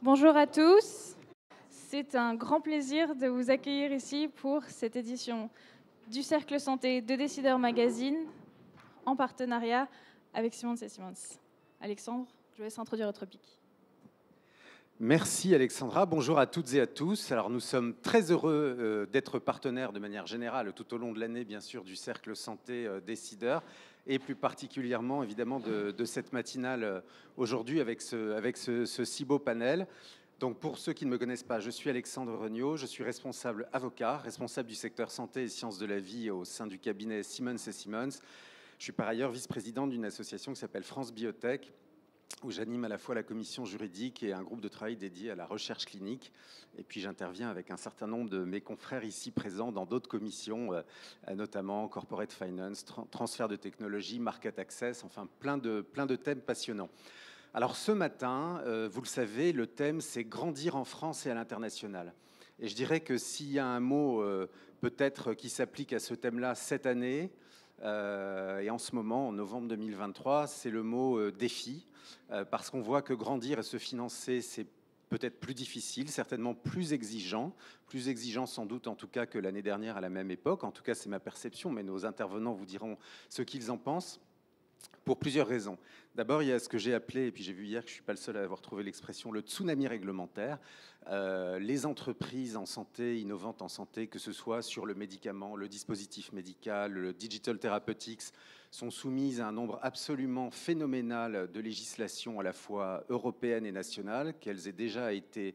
Bonjour à tous. C'est un grand plaisir de vous accueillir ici pour cette édition du Cercle Santé de Décideurs Magazine en partenariat avec Simmons & Simmons. Alexandre, je vous laisse introduire votre topic. Merci Alexandra, bonjour à toutes et à tous. Alors nous sommes très heureux d'être partenaires de manière générale tout au long de l'année bien sûr du Cercle Santé Décideurs et plus particulièrement évidemment de cette matinale aujourd'hui avec ce si beau panel. Donc pour ceux qui ne me connaissent pas, je suis Alexandre Regnault, je suis responsable avocat, responsable du secteur santé et sciences de la vie au sein du cabinet Simmons & Simmons. Je suis par ailleurs vice-président d'une association qui s'appelle France Biotech, où j'anime à la fois la commission juridique et un groupe de travail dédié à la recherche clinique. Et puis j'interviens avec un certain nombre de mes confrères ici présents dans d'autres commissions, notamment corporate finance, transfert de technologie, market access, enfin plein de thèmes passionnants. Alors ce matin, vous le savez, le thème c'est grandir en France et à l'international. Et je dirais que s'il y a un mot peut-être qui s'applique à ce thème-là cette année, et en ce moment, en novembre 2023, c'est le mot défi, parce qu'on voit que grandir et se financer, c'est peut-être plus difficile, certainement plus exigeant sans doute en tout cas que l'année dernière à la même époque. En tout cas, c'est ma perception, mais nos intervenants vous diront ce qu'ils en pensent. Pour plusieurs raisons. D'abord, il y a ce que j'ai appelé, et puis j'ai vu hier que je ne suis pas le seul à avoir trouvé l'expression, le tsunami réglementaire. Les entreprises en santé, innovantes en santé, que ce soit sur le médicament, le dispositif médical, le digital therapeutics, sont soumises à un nombre absolument phénoménal de législations à la fois européennes et nationales, qu'elles aient déjà été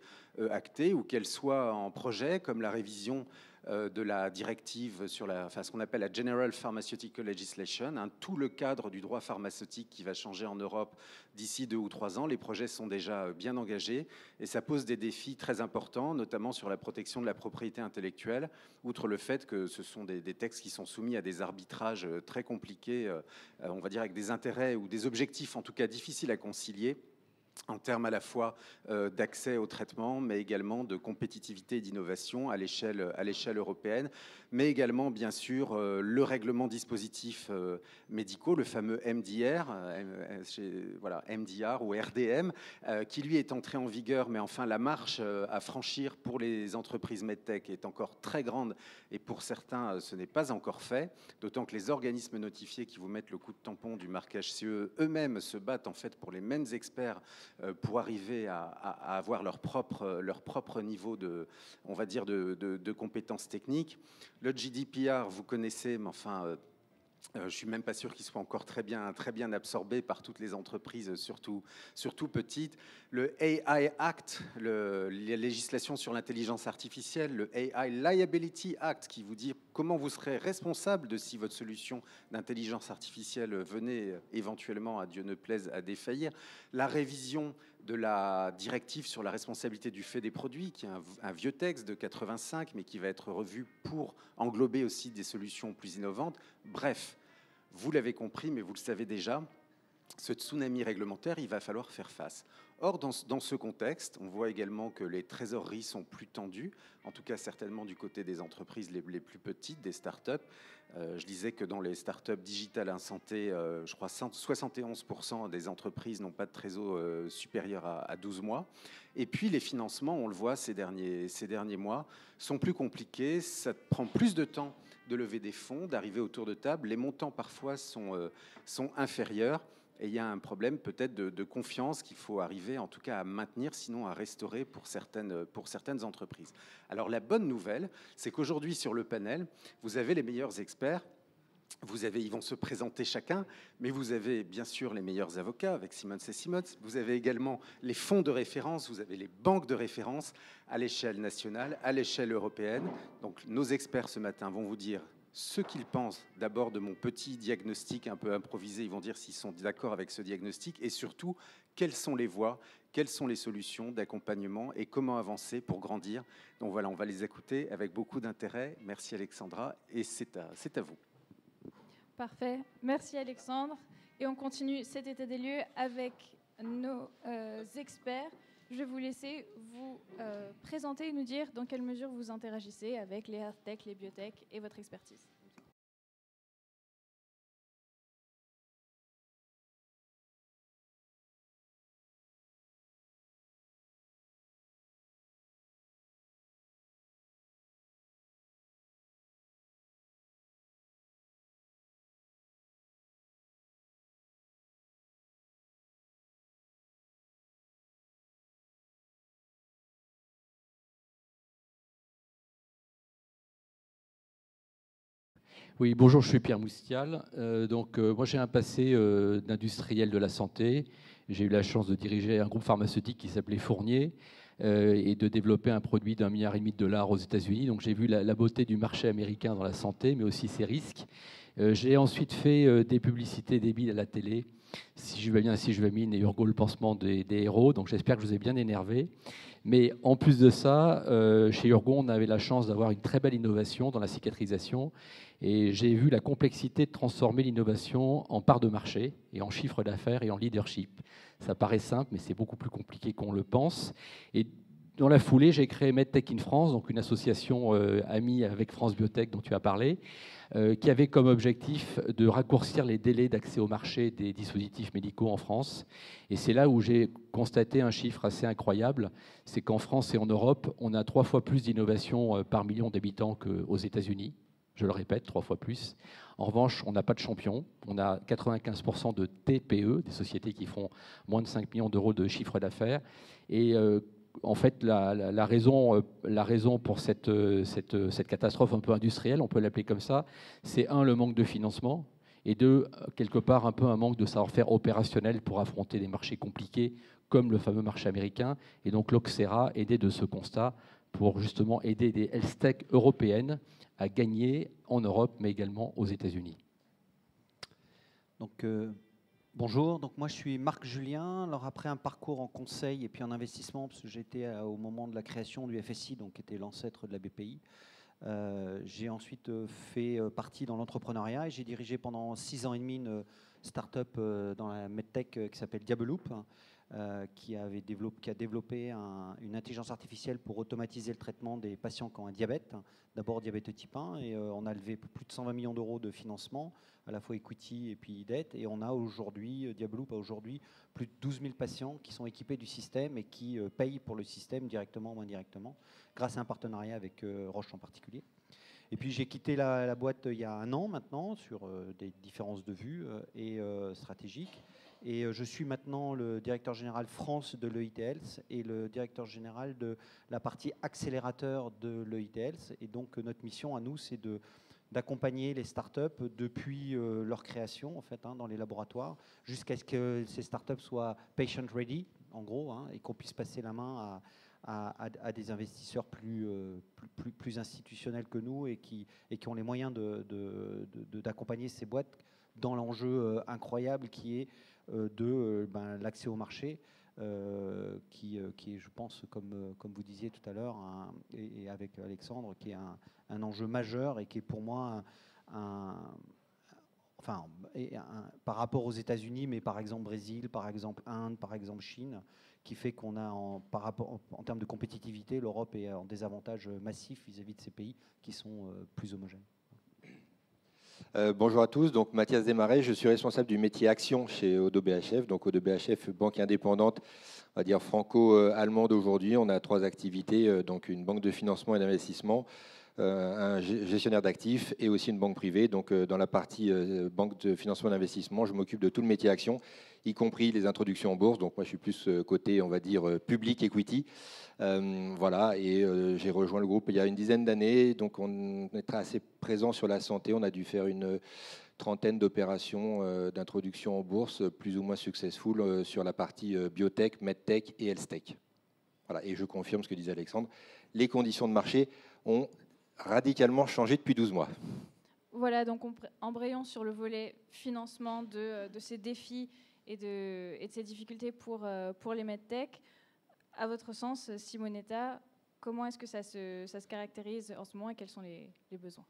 actées ou qu'elles soient en projet, comme la révision de la directive sur ce qu'on appelle la General Pharmaceutical Legislation, tout le cadre du droit pharmaceutique qui va changer en Europe d'ici 2 ou 3 ans. Les projets sont déjà bien engagés et ça pose des défis très importants, notamment sur la protection de la propriété intellectuelle, outre le fait que ce sont des textes qui sont soumis à des arbitrages très compliqués, on va dire avec des intérêts ou des objectifs en tout cas difficiles à concilier, en termes à la fois d'accès au traitement, mais également de compétitivité et d'innovation à l'échelle européenne, mais également, bien sûr, le règlement dispositifs médicaux, le fameux MDR, voilà, MDR ou RDM, qui lui est entré en vigueur, mais enfin la marche à franchir pour les entreprises medtech est encore très grande et pour certains, ce n'est pas encore fait, d'autant que les organismes notifiés qui vous mettent le coup de tampon du marquage CE eux-mêmes se battent en fait pour les mêmes experts pour arriver à avoir leur propre niveau de, on va dire, de compétences techniques. Le GDPR, vous connaissez, mais enfin, je ne suis même pas sûr qu'il soit encore très bien absorbé par toutes les entreprises, surtout petites. Le AI Act, la législation sur l'intelligence artificielle, le AI Liability Act, qui vous dit comment vous serez responsable de si votre solution d'intelligence artificielle venait éventuellement, à Dieu ne plaise, à défaillir. La révision de la directive sur la responsabilité du fait des produits, qui est un vieux texte de 85, mais qui va être revu pour englober aussi des solutions plus innovantes. Bref, vous l'avez compris, mais vous le savez déjà, ce tsunami réglementaire, il va falloir faire face. Or, dans ce contexte, on voit également que les trésoreries sont plus tendues, en tout cas certainement du côté des entreprises les plus petites, des startups. Je disais que dans les startups digitales en santé, je crois 71% des entreprises n'ont pas de trésor supérieur à 12 mois. Et puis les financements, on le voit ces derniers mois, sont plus compliqués, ça prend plus de temps de lever des fonds, d'arriver autour de table. Les montants parfois sont inférieurs. Et il y a un problème peut-être de confiance qu'il faut arriver en tout cas à maintenir, sinon à restaurer pour certaines entreprises. Alors la bonne nouvelle, c'est qu'aujourd'hui sur le panel, vous avez les meilleurs experts. Ils vont se présenter chacun, mais vous avez bien sûr les meilleurs avocats avec Simmons & Simmons. Vous avez également les fonds de référence, vous avez les banques de référence à l'échelle nationale, à l'échelle européenne. Donc nos experts ce matin vont vous dire ce qu'ils pensent d'abord de mon petit diagnostic un peu improvisé. Ils vont dire s'ils sont d'accord avec ce diagnostic et surtout quelles sont les voies, quelles sont les solutions d'accompagnement et comment avancer pour grandir. Donc voilà, on va les écouter avec beaucoup d'intérêt. Merci Alexandra et c'est à vous. Parfait. Merci Alexandre. Et on continue cet état des lieux avec nos experts. Je vais vous laisser vous présenter et nous dire dans quelle mesure vous interagissez avec les health tech, les biotech et votre expertise. Oui, bonjour, je suis Pierre Moustial. Moi, j'ai un passé d'industriel de la santé. J'ai eu la chance de diriger un groupe pharmaceutique qui s'appelait Fournier et de développer un produit d'1,5 milliard de dollars aux États-Unis. Donc, j'ai vu la beauté du marché américain dans la santé, mais aussi ses risques. J'ai ensuite fait des publicités débiles à la télé. Si je vais bien, si je vais mine et Urgo, le pansement des héros. Donc, j'espère que je vous ai bien énervé. Mais en plus de ça, chez Urgo, on avait la chance d'avoir une très belle innovation dans la cicatrisation. Et j'ai vu la complexité de transformer l'innovation en part de marché et en chiffre d'affaires et en leadership. Ça paraît simple, mais c'est beaucoup plus compliqué qu'on le pense. Et dans la foulée, j'ai créé MedTech in France, donc une association amie avec France Biotech dont tu as parlé, qui avait comme objectif de raccourcir les délais d'accès au marché des dispositifs médicaux en France. Et c'est là où j'ai constaté un chiffre assez incroyable, c'est qu'en France et en Europe, on a 3 fois plus d'innovation par million d'habitants qu'aux États-Unis. Je le répète, 3 fois plus. En revanche, on n'a pas de champion. On a 95% de TPE, des sociétés qui font moins de 5 millions d'euros de chiffre d'affaires. Et en fait, la raison pour cette catastrophe un peu industrielle, on peut l'appeler comme ça, c'est le manque de financement, et quelque part, un peu un manque de savoir-faire opérationnel pour affronter des marchés compliqués, comme le fameux marché américain. Et donc, l'Oxera aidait de ce constat pour justement aider des health tech européennes à gagner en Europe, mais également aux États-Unis. Donc, bonjour, donc moi je suis Marc Julien. Alors après un parcours en conseil et puis en investissement, parce que j'étais au moment de la création du FSI, donc qui était l'ancêtre de la BPI, j'ai ensuite fait partie dans l'entrepreneuriat et j'ai dirigé pendant 6 ans et demi une start-up dans la medtech qui s'appelle Diabeloop, qui a développé une intelligence artificielle pour automatiser le traitement des patients qui ont un diabète, d'abord diabète type 1, et on a levé plus de 120 millions d'euros de financement, à la fois equity et puis dette, et on a aujourd'hui, Diabeloop a aujourd'hui plus de 12 000 patients qui sont équipés du système et qui payent pour le système directement ou indirectement, grâce à un partenariat avec Roche en particulier. Et puis j'ai quitté la boîte il y a 1 an maintenant, sur des différences de vue et stratégiques. Et je suis maintenant le directeur général France de l'EIT Health et le directeur général de la partie accélérateur de l'EIT Health. Et donc notre mission à nous, c'est d'accompagner les startups depuis leur création en fait, dans les laboratoires, jusqu'à ce que ces startups soient patient ready, en gros, et qu'on puisse passer la main à des investisseurs plus institutionnels que nous et qui ont les moyens d'accompagner ces boîtes dans l'enjeu incroyable qui est l'accès au marché, qui est, je pense, comme vous disiez tout à l'heure, et avec Alexandre, qui est un enjeu majeur et qui est pour moi par rapport aux États-Unis, mais par exemple Brésil, par exemple Inde, par exemple Chine, qui fait qu'on a, en termes de compétitivité, l'Europe est en désavantage massif vis-à-vis de ces pays qui sont plus homogènes. Bonjour à tous, donc Mathias Desmarais, je suis responsable du métier action chez Oddo BHF. Donc Oddo BHF, banque indépendante, on va dire franco-allemande aujourd'hui. On a 3 activités, donc une banque de financement et d'investissement, un gestionnaire d'actifs et aussi une banque privée. Donc dans la partie banque de financement et d'investissement, je m'occupe de tout le métier action, y compris les introductions en bourse. Donc moi je suis plus côté, on va dire, public equity. Voilà, et j'ai rejoint le groupe il y a une dizaine d'années, donc on est assez présent sur la santé. On a dû faire une 30aine d'opérations d'introduction en bourse, plus ou moins successful sur la partie biotech, medtech et healthtech. Voilà, et je confirme ce que disait Alexandre, les conditions de marché ont radicalement changé depuis 12 mois. Voilà, donc embrayons sur le volet financement de ces défis et de ces difficultés pour les medtech. À votre sens, Simonetta, comment est-ce que ça se caractérise en ce moment et quels sont les besoins ?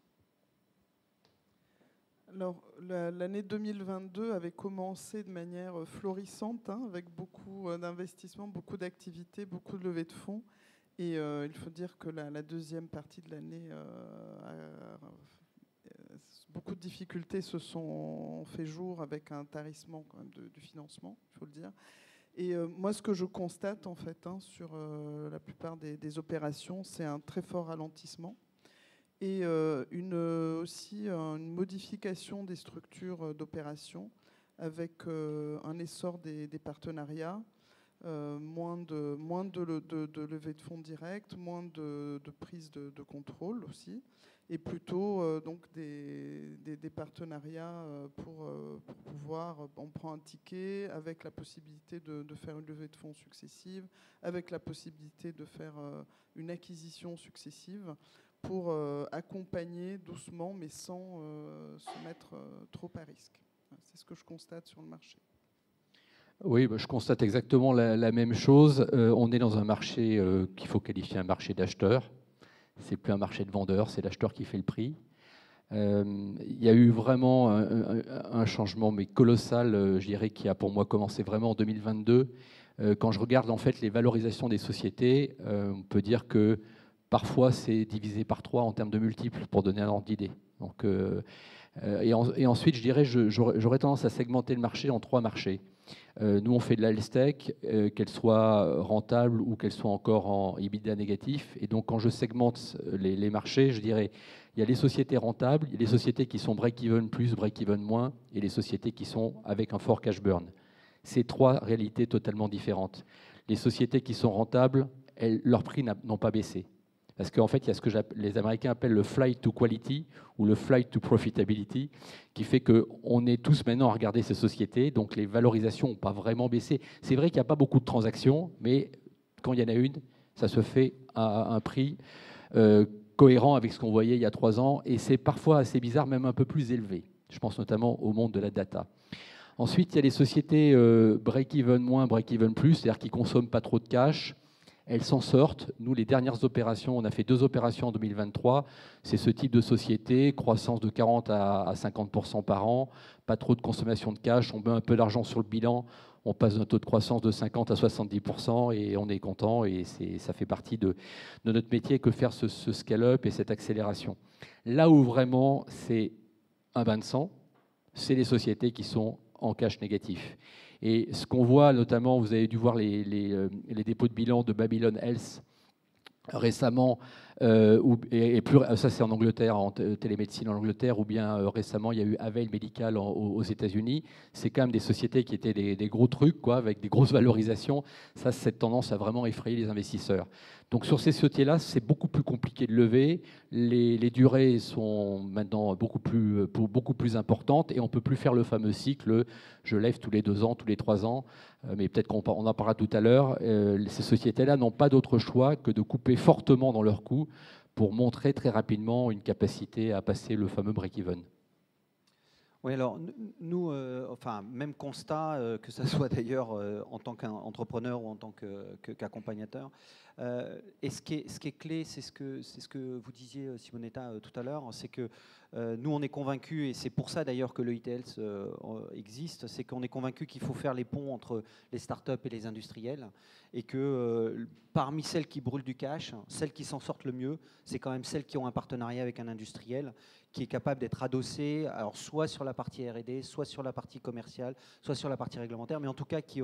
Alors, l'année 2022 avait commencé de manière florissante, avec beaucoup d'investissements, beaucoup d'activités, beaucoup de levées de fonds. Et il faut dire que la deuxième partie de l'année, beaucoup de difficultés se sont fait jour avec un tarissement quand même du financement, il faut le dire. Et moi, ce que je constate en fait sur la plupart des opérations, c'est un très fort ralentissement et aussi une modification des structures d'opération avec un essor des partenariats, moins de levée de fonds directe, moins de prise de contrôle aussi, et plutôt donc des partenariats pour pouvoir, on prend un ticket avec la possibilité de faire une levée de fonds successive, avec la possibilité de faire une acquisition successive pour accompagner doucement mais sans se mettre trop à risque. C'est ce que je constate sur le marché. Oui, je constate exactement la même chose. On est dans un marché qu'il faut qualifier un marché d'acheteurs. C'est plus un marché de vendeurs, c'est l'acheteur qui fait le prix. Il y a eu vraiment un changement mais colossal, je dirais, qui a pour moi commencé vraiment en 2022. Quand je regarde en fait les valorisations des sociétés, on peut dire que parfois c'est divisé par 3 en termes de multiples, pour donner un ordre d'idée. Donc, et ensuite, je dirais, j'aurais tendance à segmenter le marché en 3 marchés. Nous, on fait de la health tech, qu'elle soit rentable ou qu'elle soit encore en EBITDA négatif. Et donc, quand je segmente les marchés, je dirais, il y a les sociétés rentables, il y a les sociétés qui sont break-even plus, break-even moins, et les sociétés qui sont avec un fort cash burn. C'est 3 réalités totalement différentes. Les sociétés qui sont rentables, leurs prix n'ont pas baissé. Parce qu'en fait, il y a ce que les Américains appellent le flight to quality ou le flight to profitability, qui fait qu'on est tous maintenant à regarder ces sociétés, donc les valorisations n'ont pas vraiment baissé. C'est vrai qu'il n'y a pas beaucoup de transactions, mais quand il y en a une, ça se fait à un prix cohérent avec ce qu'on voyait il y a 3 ans, et c'est parfois assez bizarre, même un peu plus élevé. Je pense notamment au monde de la data. Ensuite, il y a les sociétés break-even moins, break-even plus, c'est-à-dire qui ne consomment pas trop de cash. Elles s'en sortent. Nous, les dernières opérations, on a fait 2 opérations en 2023. C'est ce type de société, croissance de 40 à 50% par an, pas trop de consommation de cash, on met un peu d'argent sur le bilan, on passe d'un taux de croissance de 50 à 70% et on est content. Et ça fait partie de notre métier que faire ce scale-up et cette accélération. Là où vraiment c'est un bain de sang, c'est les sociétés qui sont en cash négatif. Et ce qu'on voit notamment, vous avez dû voir les dépôts de bilan de Babylon Health récemment, ça c'est en Angleterre, en télémédecine en Angleterre, ou bien récemment il y a eu Avail Medical aux États-Unis. C'est quand même des sociétés qui étaient des gros trucs, quoi, avec des grosses valorisations. Ça, cette tendance a vraiment effrayé les investisseurs. Donc sur ces sociétés-là, c'est beaucoup plus compliqué de lever. Les durées sont maintenant beaucoup plus importantes et on ne peut plus faire le fameux cycle je lève tous les 2 ans, tous les 3 ans. Mais peut-être qu'on en parlera tout à l'heure. Ces sociétés-là n'ont pas d'autre choix que de couper fortement dans leurs coûts pour montrer très rapidement une capacité à passer le fameux break-even. Oui, alors nous, même constat, que ce soit d'ailleurs en tant qu'entrepreneur ou en tant qu'accompagnateur. Et ce qui est clé, c'est ce que vous disiez, Simonetta, tout à l'heure, c'est que nous, on est convaincus, et c'est pour ça d'ailleurs que le e-health existe, c'est qu'on est convaincus qu'il faut faire les ponts entre les startups et les industriels, et que parmi celles qui brûlent du cash, celles qui s'en sortent le mieux, c'est quand même celles qui ont un partenariat avec un industriel qui est capable d'être adossé, alors soit sur la partie R&D, soit sur la partie commerciale, soit sur la partie réglementaire, mais en tout cas qui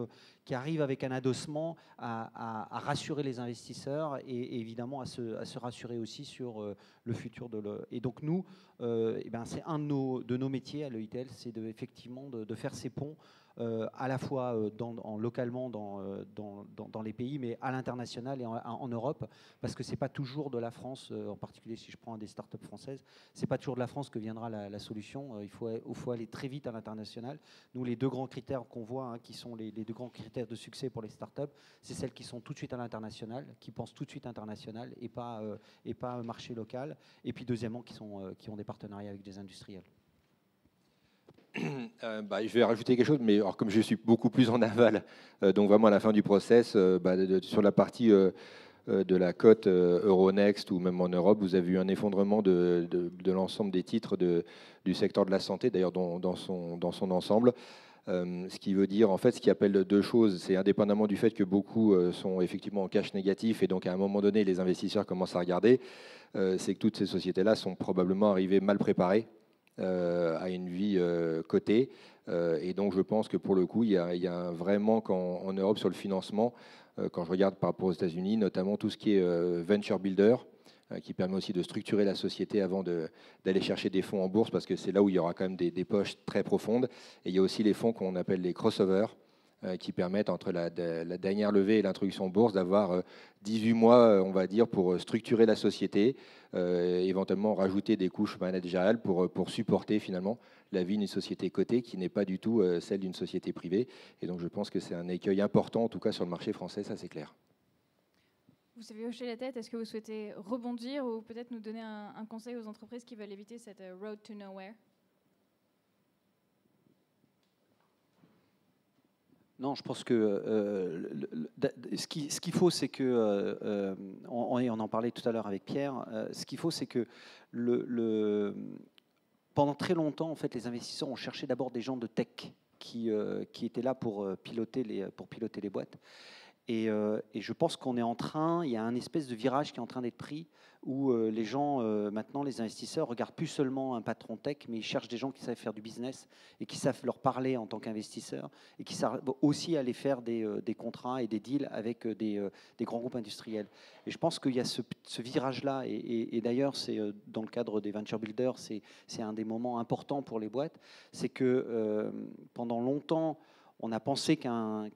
arrive avec un adossement à rassurer les investisseurs et évidemment à se rassurer aussi sur le futur Et donc nous, c'est un de nos métiers à l'EITL, c'est effectivement de faire ces ponts à la fois localement dans les pays, mais à l'international et en Europe, parce que c'est pas toujours de la France, en particulier si je prends des startups françaises, c'est pas toujours de la France que viendra la solution. Il faut aller très vite à l'international. Nous, les 2 grands critères qu'on voit, qui sont les 2 grands critères de succès pour les startups, c'est celles qui sont tout de suite à l'international, qui pensent tout de suite international et pas marché local. Et puis deuxièmement, qui ont des partenariats avec des industriels. Je vais rajouter quelque chose, mais alors, comme je suis beaucoup plus en aval, donc vraiment à la fin du process, sur la partie de la cote Euronext ou même en Europe, vous avez eu un effondrement de l'ensemble des titres du secteur de la santé, d'ailleurs dans son ensemble. Ce qui veut dire, en fait, ce qui appelle 2 choses, c'est indépendamment du fait que beaucoup sont effectivement en cash négatif et donc à un moment donné, les investisseurs commencent à regarder, c'est que toutes ces sociétés-là sont probablement arrivées mal préparées à une vie cotée. Et donc, je pense que pour le coup, il y a vraiment manque en Europe sur le financement. Quand je regarde par rapport aux États-Unis, notamment tout ce qui est venture builder, qui permet aussi de structurer la société avant d'aller chercher des fonds en bourse, parce que c'est là où il y aura quand même des poches très profondes. Et il y a aussi les fonds qu'on appelle les crossovers, qui permettent, entre la dernière levée et l'introduction en bourse, d'avoir 18 mois, on va dire, pour structurer la société, éventuellement rajouter des couches managériales pour supporter finalement la vie d'une société cotée qui n'est pas du tout celle d'une société privée. Et donc je pense que c'est un écueil important, en tout cas sur le marché français, ça c'est clair. Vous avez hoché la tête, est-ce que vous souhaitez rebondir ou peut-être nous donner un conseil aux entreprises qui veulent éviter cette road to nowhere? Non, je pense que ce qu'il faut, c'est que, on en parlait tout à l'heure avec Pierre, ce qu'il faut, c'est que pendant très longtemps, en fait, les investisseurs ont cherché d'abord des gens de tech qui étaient là pour piloter les boîtes. Et je pense qu'on est en train, il y a un espèce de virage qui est en train d'être pris où les gens, maintenant, les investisseurs, regardent plus seulement un patron tech, mais ils cherchent des gens qui savent faire du business et qui savent leur parler en tant qu'investisseurs et qui savent aussi aller faire des contrats et des deals avec des grands groupes industriels. Et je pense qu'il y a ce virage-là. Et d'ailleurs, c'est dans le cadre des venture builders, c'est un des moments importants pour les boîtes. C'est que pendant longtemps, on a pensé qu'un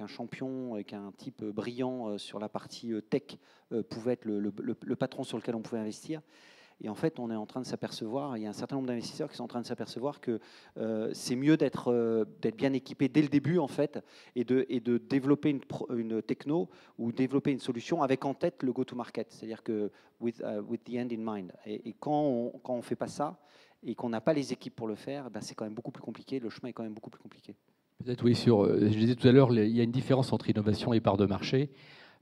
champion et qu'un type brillant sur la partie tech pouvait être le patron sur lequel on pouvait investir. Et en fait, on est en train de s'apercevoir, il y a un certain nombre d'investisseurs qui sont en train de s'apercevoir que c'est mieux d'être bien équipé dès le début, en fait, et de développer une techno ou développer une solution avec en tête le go-to-market, c'est-à-dire que with the end in mind. Et quand on ne fait pas ça et qu'on n'a pas les équipes pour le faire, ben c'est quand même beaucoup plus compliqué, le chemin est quand même beaucoup plus compliqué. Peut-être oui, je disais tout à l'heure, il y a une différence entre innovation et part de marché.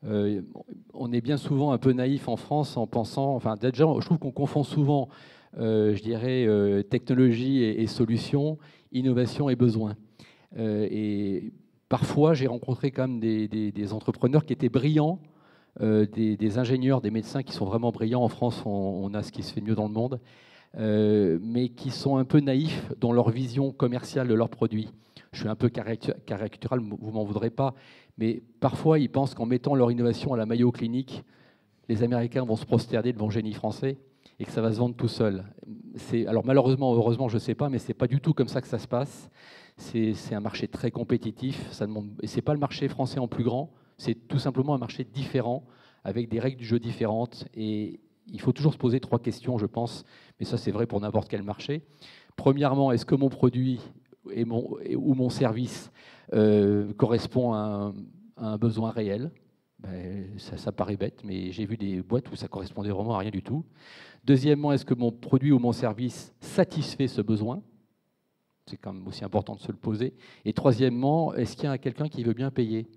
On est bien souvent un peu naïf en France en pensant, enfin déjà, je trouve qu'on confond souvent, je dirais, technologie et solution, innovation et besoin. Et parfois, j'ai rencontré quand même des entrepreneurs qui étaient brillants, des ingénieurs, des médecins qui sont vraiment brillants. En France, on a ce qui se fait de mieux dans le monde, mais qui sont un peu naïfs dans leur vision commerciale de leurs produits. Je suis un peu caricatural, vous m'en voudrez pas, mais parfois ils pensent qu'en mettant leur innovation à la Mayo Clinic, les Américains vont se prosterner devant le génie français et que ça va se vendre tout seul. Alors malheureusement, heureusement, je ne sais pas, mais ce n'est pas du tout comme ça que ça se passe. C'est un marché très compétitif, et ce n'est pas le marché français en plus grand, c'est tout simplement un marché différent, avec des règles du jeu différentes. Et il faut toujours se poser 3 questions, je pense, mais ça c'est vrai pour n'importe quel marché. Premièrement, est-ce que mon produit ou mon service correspond à un besoin réel? Ça paraît bête, mais j'ai vu des boîtes où ça correspondait vraiment à rien du tout. Deuxièmement, est-ce que mon produit ou mon service satisfait ce besoin? C'est quand même aussi important de se le poser. Et troisièmement, est-ce qu'il y a quelqu'un qui veut bien payer?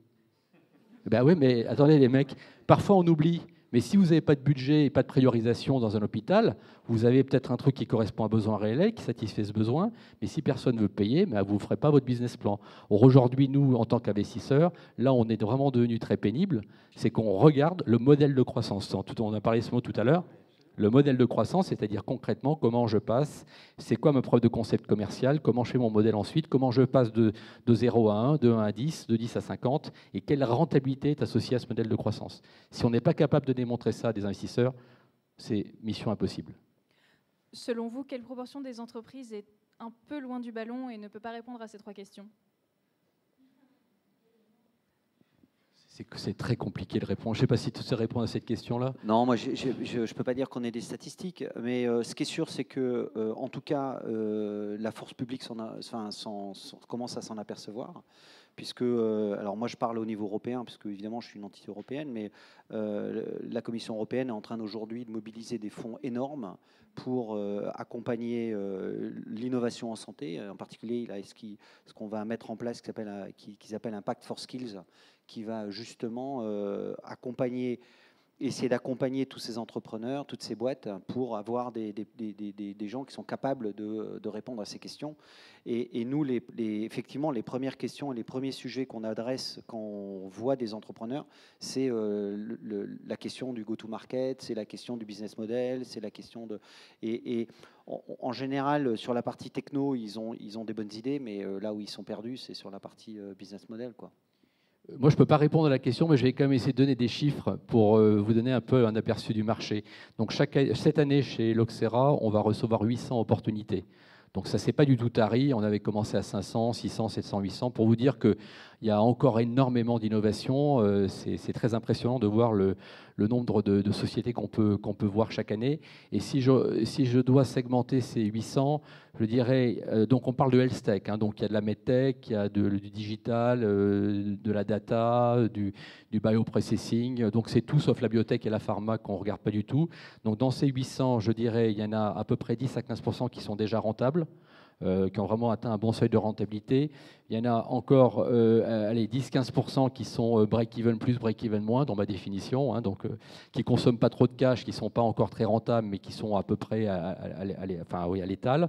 Ben oui, mais attendez les mecs, parfois on oublie. Mais si vous n'avez pas de budget et pas de priorisation dans un hôpital, vous avez peut-être un truc qui correspond à un besoin réel, qui satisfait ce besoin, mais si personne ne veut payer, vous ne ferez pas votre business plan. Or, aujourd'hui, nous, en tant qu'investisseurs, là, on est vraiment devenu très pénible, c'est qu'on regarde le modèle de croissance. On a parlé de ce mot tout à l'heure. Le modèle de croissance, c'est-à-dire concrètement comment je passe, c'est quoi ma preuve de concept commercial, comment je fais mon modèle ensuite, comment je passe de 0 à 1, de 1 à 10, de 10 à 50, et quelle rentabilité est associée à ce modèle de croissance. Si on n'est pas capable de démontrer ça à des investisseurs, c'est mission impossible. Selon vous, quelle proportion des entreprises est un peu loin du ballon et ne peut pas répondre à ces 3 questions? C'est très compliqué de répondre. Je ne sais pas si tu sais répondre à cette question-là. Non, moi, je ne peux pas dire qu'on ait des statistiques, mais ce qui est sûr, c'est que, en tout cas, la force publique commence à s'en apercevoir, puisque, alors moi, je parle au niveau européen, puisque évidemment, je suis une entité européenne, mais la Commission européenne est en train aujourd'hui de mobiliser des fonds énormes pour accompagner l'innovation en santé. En particulier, il a ce qu'on va mettre en place qu'ils appellent un Pact for Skills, qui va justement essayer d'accompagner tous ces entrepreneurs, toutes ces boîtes, pour avoir des gens qui sont capables de répondre à ces questions. Et nous, effectivement, les premières questions et les premiers sujets qu'on adresse quand on voit des entrepreneurs, c'est la question du go-to-market, c'est la question du business model, c'est la question de... Et en général, sur la partie techno, ils ont des bonnes idées, mais là où ils sont perdus, c'est sur la partie business model, quoi. Moi, je ne peux pas répondre à la question, mais je vais quand même essayer de donner des chiffres pour vous donner un peu un aperçu du marché. Donc, cette année, chez Loxera, on va recevoir 800 opportunités. Donc, ça ne s'est pas du tout tari. On avait commencé à 500, 600, 700, 800. Pour vous dire qu'il Il y a encore énormément d'innovations. C'est très impressionnant de voir le nombre de sociétés qu'on peut voir chaque année. Et si je dois segmenter ces 800, je dirais, donc on parle de health tech, hein, donc il y a de la medtech, il y a du digital, de la data, du bioprocessing, donc c'est tout sauf la biotech et la pharma qu'on ne regarde pas du tout. Donc dans ces 800, je dirais, il y en a à peu près 10 à 15% qui sont déjà rentables. Qui ont vraiment atteint un bon seuil de rentabilité. Il y en a encore 10-15% qui sont break-even plus, break-even moins, dans ma définition, hein, donc qui ne consomment pas trop de cash, qui ne sont pas encore très rentables, mais qui sont à peu près à l'étal.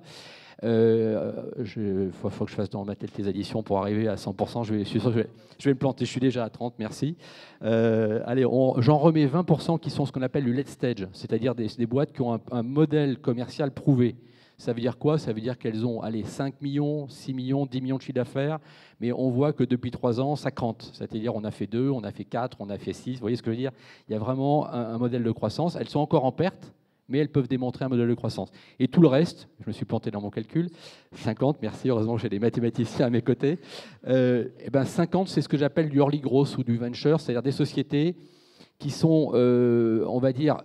Il faut que je fasse dans ma tête les additions pour arriver à 100%. Je vais me planter, je suis déjà à 30, merci. J'en remets 20% qui sont ce qu'on appelle le late stage, c'est-à-dire des boîtes qui ont un modèle commercial prouvé. Ça veut dire quoi? Ça veut dire qu'elles ont 5 millions, 6 millions, 10 millions de chiffre d'affaires, mais on voit que depuis 3 ans, ça crante. C'est-à-dire on a fait 2, on a fait 4, on a fait 6. Vous voyez ce que je veux dire? Il y a vraiment un modèle de croissance. Elles sont encore en perte, mais elles peuvent démontrer un modèle de croissance. Et tout le reste, je me suis planté dans mon calcul, 50, merci, heureusement que j'ai des mathématiciens à mes côtés. 50, c'est ce que j'appelle du early growth ou du venture, c'est-à-dire des sociétés qui sont, on va dire,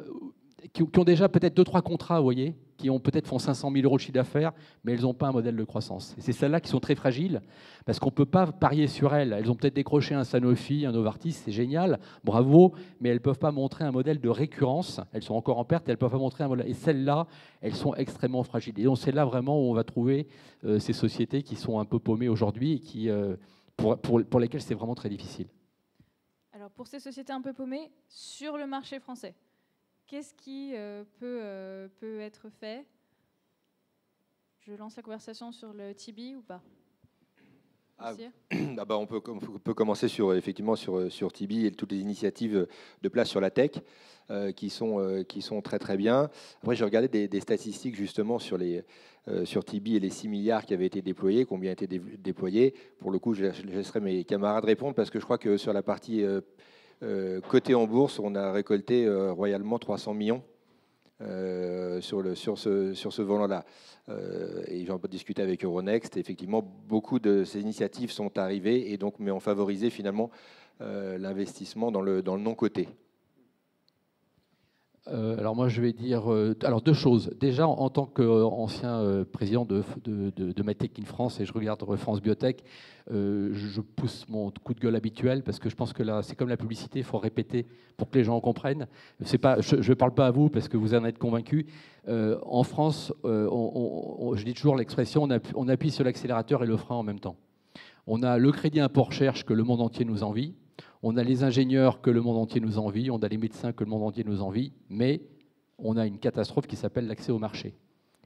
qui ont déjà peut-être 2-3 contrats, vous voyez, qui ont peut-être font 500 000 euros de chiffre d'affaires, mais elles n'ont pas un modèle de croissance. Et c'est celles-là qui sont très fragiles, parce qu'on ne peut pas parier sur elles. Elles ont peut-être décroché un Sanofi, un Novartis, c'est génial, bravo, mais elles ne peuvent pas montrer un modèle de récurrence. Elles sont encore en perte, elles ne peuvent pas montrer un modèle. Et celles-là, elles sont extrêmement fragiles. Et donc c'est là vraiment où on va trouver ces sociétés qui sont un peu paumées aujourd'hui et qui, pour lesquelles c'est vraiment très difficile. Alors pour ces sociétés un peu paumées, sur le marché français, qu'est-ce qui peut être fait? Je lance la conversation sur le TB ou pas? On peut commencer effectivement sur TB et toutes les initiatives de place sur la tech qui sont très très bien. Après, j'ai regardé des statistiques justement sur TB et les 6 milliards qui avaient été déployés, combien a été déployés. Pour le coup, je laisserai mes camarades répondre parce que je crois que sur la partie coté en bourse, on a récolté royalement 300 millions sur ce volant-là. Et j'en peux discuter avec Euronext. Effectivement, beaucoup de ces initiatives sont arrivées et donc ont favorisé finalement l'investissement dans le non-coté. Alors moi, je vais dire deux choses. Déjà, en tant qu'ancien président de MedTech in France, et je regarde France Biotech, je pousse mon coup de gueule habituel parce que je pense que là, c'est comme la publicité, il faut répéter pour que les gens comprennent. Je ne parle pas à vous parce que vous en êtes convaincus. En France, je dis toujours l'expression, on appuie sur l'accélérateur et le frein en même temps. On a le crédit impôt recherche que le monde entier nous envie. On a les ingénieurs que le monde entier nous envie, on a les médecins que le monde entier nous envie, mais on a une catastrophe qui s'appelle l'accès au marché.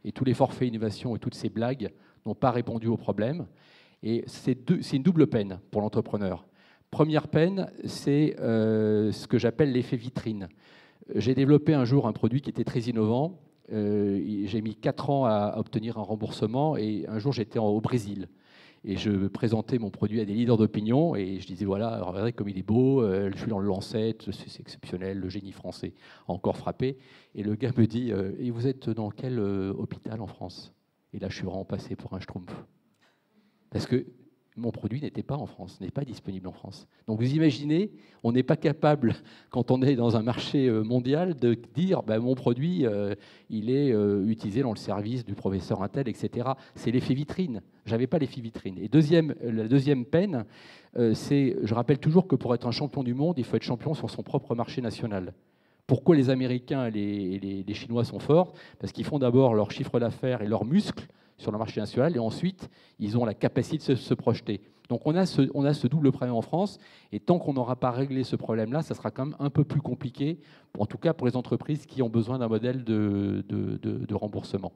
Et tous les forfaits innovation et toutes ces blagues n'ont pas répondu au problème. Et c'est une double peine pour l'entrepreneur. Première peine, c'est ce que j'appelle l'effet vitrine. J'ai développé un jour un produit qui était très innovant. J'ai mis 4 ans à obtenir un remboursement et un jour j'étais au Brésil. Et je présentais mon produit à des leaders d'opinion et je disais, voilà, regardez comme il est beau, je suis dans le Lancet, c'est exceptionnel, le génie français a encore frappé. Et le gars me dit, et vous êtes dans quel hôpital en France? Et là, je suis vraiment passé pour un schtroumpf. Parce que mon produit n'était pas en France, n'est pas disponible en France. Donc vous imaginez, on n'est pas capable, quand on est dans un marché mondial, de dire mon produit, il est utilisé dans le service du professeur Intel, etc. C'est l'effet vitrine. Je n'avais pas l'effet vitrine. Et la deuxième peine, c'est, je rappelle toujours que pour être un champion du monde, il faut être champion sur son propre marché national. Pourquoi les Américains et les Chinois sont forts? Parce qu'ils font d'abord leur chiffre d'affaires et leurs muscles sur le marché national, et ensuite, ils ont la capacité de se projeter. Donc on a ce double problème en France, et tant qu'on n'aura pas réglé ce problème-là, ça sera quand même un peu plus compliqué, en tout cas pour les entreprises qui ont besoin d'un modèle de remboursement.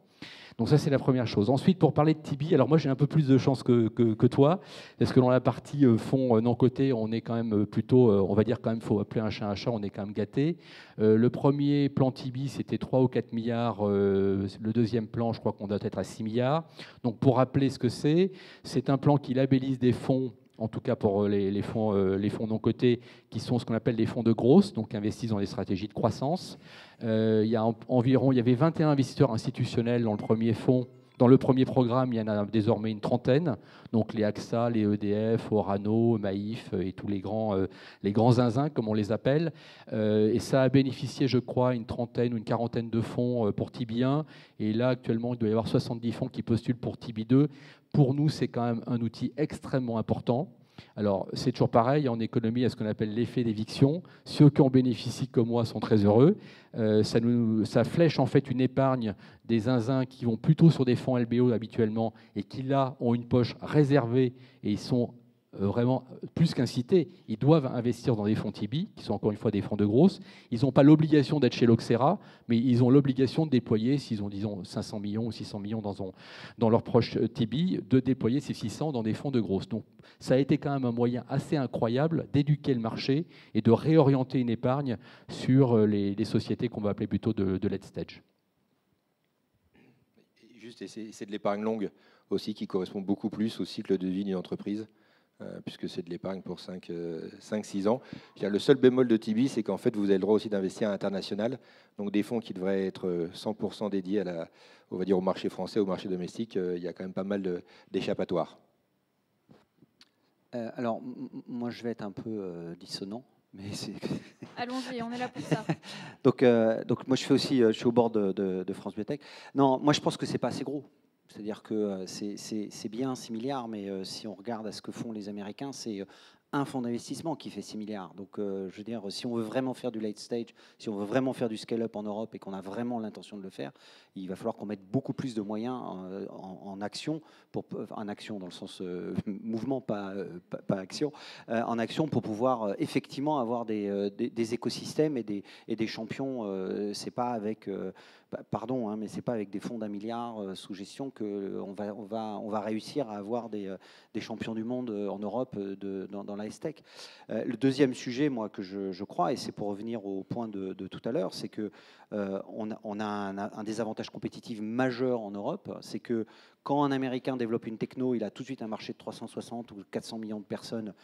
Donc ça, c'est la première chose. Ensuite, pour parler de TB, alors moi, j'ai un peu plus de chance que toi, parce que dans la partie fonds non-coté, on est quand même plutôt, on va dire quand même, il faut appeler un chat, on est quand même gâté. Le premier plan TB, c'était 3 ou 4 milliards. Le deuxième plan, je crois qu'on doit être à 6 milliards. Donc pour rappeler ce que c'est un plan qui labellise des fonds, en tout cas pour les fonds non cotés, qui sont ce qu'on appelle des fonds de growth, donc investissent dans des stratégies de croissance. Il y avait 21 investisseurs institutionnels dans le premier fonds, Dans le premier programme, il y en a désormais une trentaine, donc les AXA, les EDF, Orano, Maïf et tous les grands zinzins, comme on les appelle. Et ça a bénéficié, je crois, une trentaine ou une quarantaine de fonds pour Tibi 1. Et là, actuellement, il doit y avoir 70 fonds qui postulent pour Tibi 2. Pour nous, c'est quand même un outil extrêmement important. Alors, c'est toujours pareil, en économie, il y a ce qu'on appelle l'effet d'éviction. Ceux qui en bénéficient, comme moi, sont très heureux. Ça flèche en fait une épargne des zinzins qui vont plutôt sur des fonds LBO habituellement et qui, là, ont une poche réservée et ils sont vraiment plus qu'incités. Ils doivent investir dans des fonds Tibi, qui sont encore une fois des fonds de grosse. Ils n'ont pas l'obligation d'être chez l'Oxera, mais ils ont l'obligation de déployer, s'ils ont, disons, 500 millions ou 600 millions dans leur proche Tibi, de déployer ces 600 dans des fonds de grosse. Donc, ça a été quand même un moyen assez incroyable d'éduquer le marché et de réorienter une épargne sur les sociétés qu'on va appeler plutôt de late stage. Juste, c'est de l'épargne longue aussi qui correspond beaucoup plus au cycle de vie d'une entreprise. Puisque c'est de l'épargne pour 5-6 ans. Le seul bémol de Tibi, c'est qu'en fait, vous avez le droit aussi d'investir à l'international, donc des fonds qui devraient être 100% dédiés on va dire, au marché français, au marché domestique. Il y a quand même pas mal d'échappatoires. Alors, moi, je vais être un peu dissonant. Mais allons-y, on est là pour ça. donc moi, je suis au bord de France Biotech. Non, moi, je pense que c'est pas assez gros. C'est-à-dire que c'est bien 6 milliards, mais si on regarde à ce que font les Américains, c'est un fonds d'investissement qui fait 6 milliards. Donc, je veux dire, si on veut vraiment faire du late stage, si on veut vraiment faire du scale-up en Europe et qu'on a vraiment l'intention de le faire, il va falloir qu'on mette beaucoup plus de moyens en action, en action dans le sens mouvement, pas action, en action pour pouvoir effectivement avoir des écosystèmes et des champions. C'est pas avec... pardon, hein, mais c'est pas avec des fonds d'1 milliard sous gestion qu'on va réussir à avoir des champions du monde en Europe dans la S-Tech. Le deuxième sujet, moi, que je crois, et c'est pour revenir au point de tout à l'heure, c'est que on a un désavantage compétitif majeur en Europe, c'est que quand un Américain développe une techno, il a tout de suite un marché de 360 ou 400 millions de personnes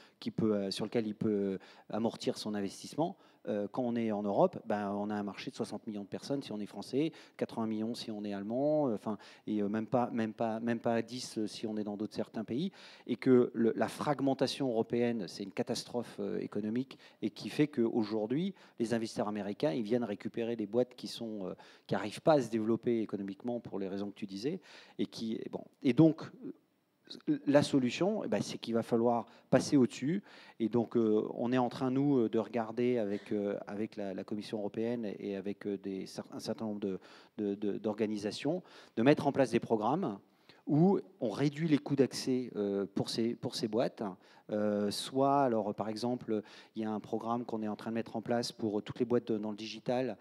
sur lequel il peut amortir son investissement. Quand on est en Europe, on a un marché de 60 millions de personnes si on est français, 80 millions si on est allemand, et même pas 10 si on est dans certains pays, et que la fragmentation européenne, c'est une catastrophe économique, et qui fait qu'aujourd'hui, les investisseurs américains, ils viennent récupérer des boîtes qui n'arrivent pas à se développer économiquement pour les raisons que tu disais, et donc la solution, c'est qu'il va falloir passer au-dessus. Et donc, on est en train, nous, de regarder avec la Commission européenne et avec un certain nombre d'organisations, de mettre en place des programmes où on réduit les coûts d'accès pour ces boîtes. Soit, alors par exemple, il y a un programme qu'on est en train de mettre en place pour toutes les boîtes dans le digital,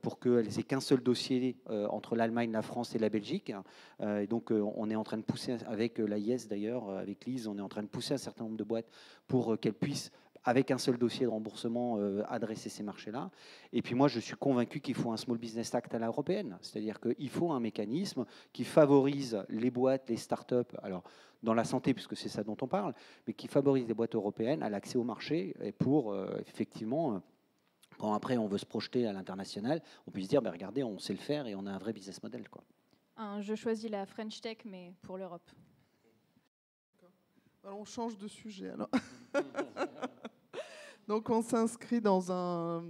pour qu'elles aient qu'un seul dossier entre l'Allemagne, la France et la Belgique. Et donc, on est en train de pousser, avec l'AIS d'ailleurs, avec Lise, on est en train de pousser un certain nombre de boîtes pour qu'elles puissent, avec un seul dossier de remboursement, adresser ces marchés-là. Et puis moi, je suis convaincu qu'il faut un Small Business Act à l'européenne. C'est-à-dire qu'il faut un mécanisme qui favorise les boîtes, les startups, alors dans la santé, puisque c'est ça dont on parle, mais qui favorise les boîtes européennes à l'accès au marché et pour, effectivement, quand après on veut se projeter à l'international, on puisse dire, regardez, on sait le faire et on a un vrai business model, quoi. Je choisis la French Tech, mais pour l'Europe. Alors, on change de sujet, alors. Donc on s'inscrit dans un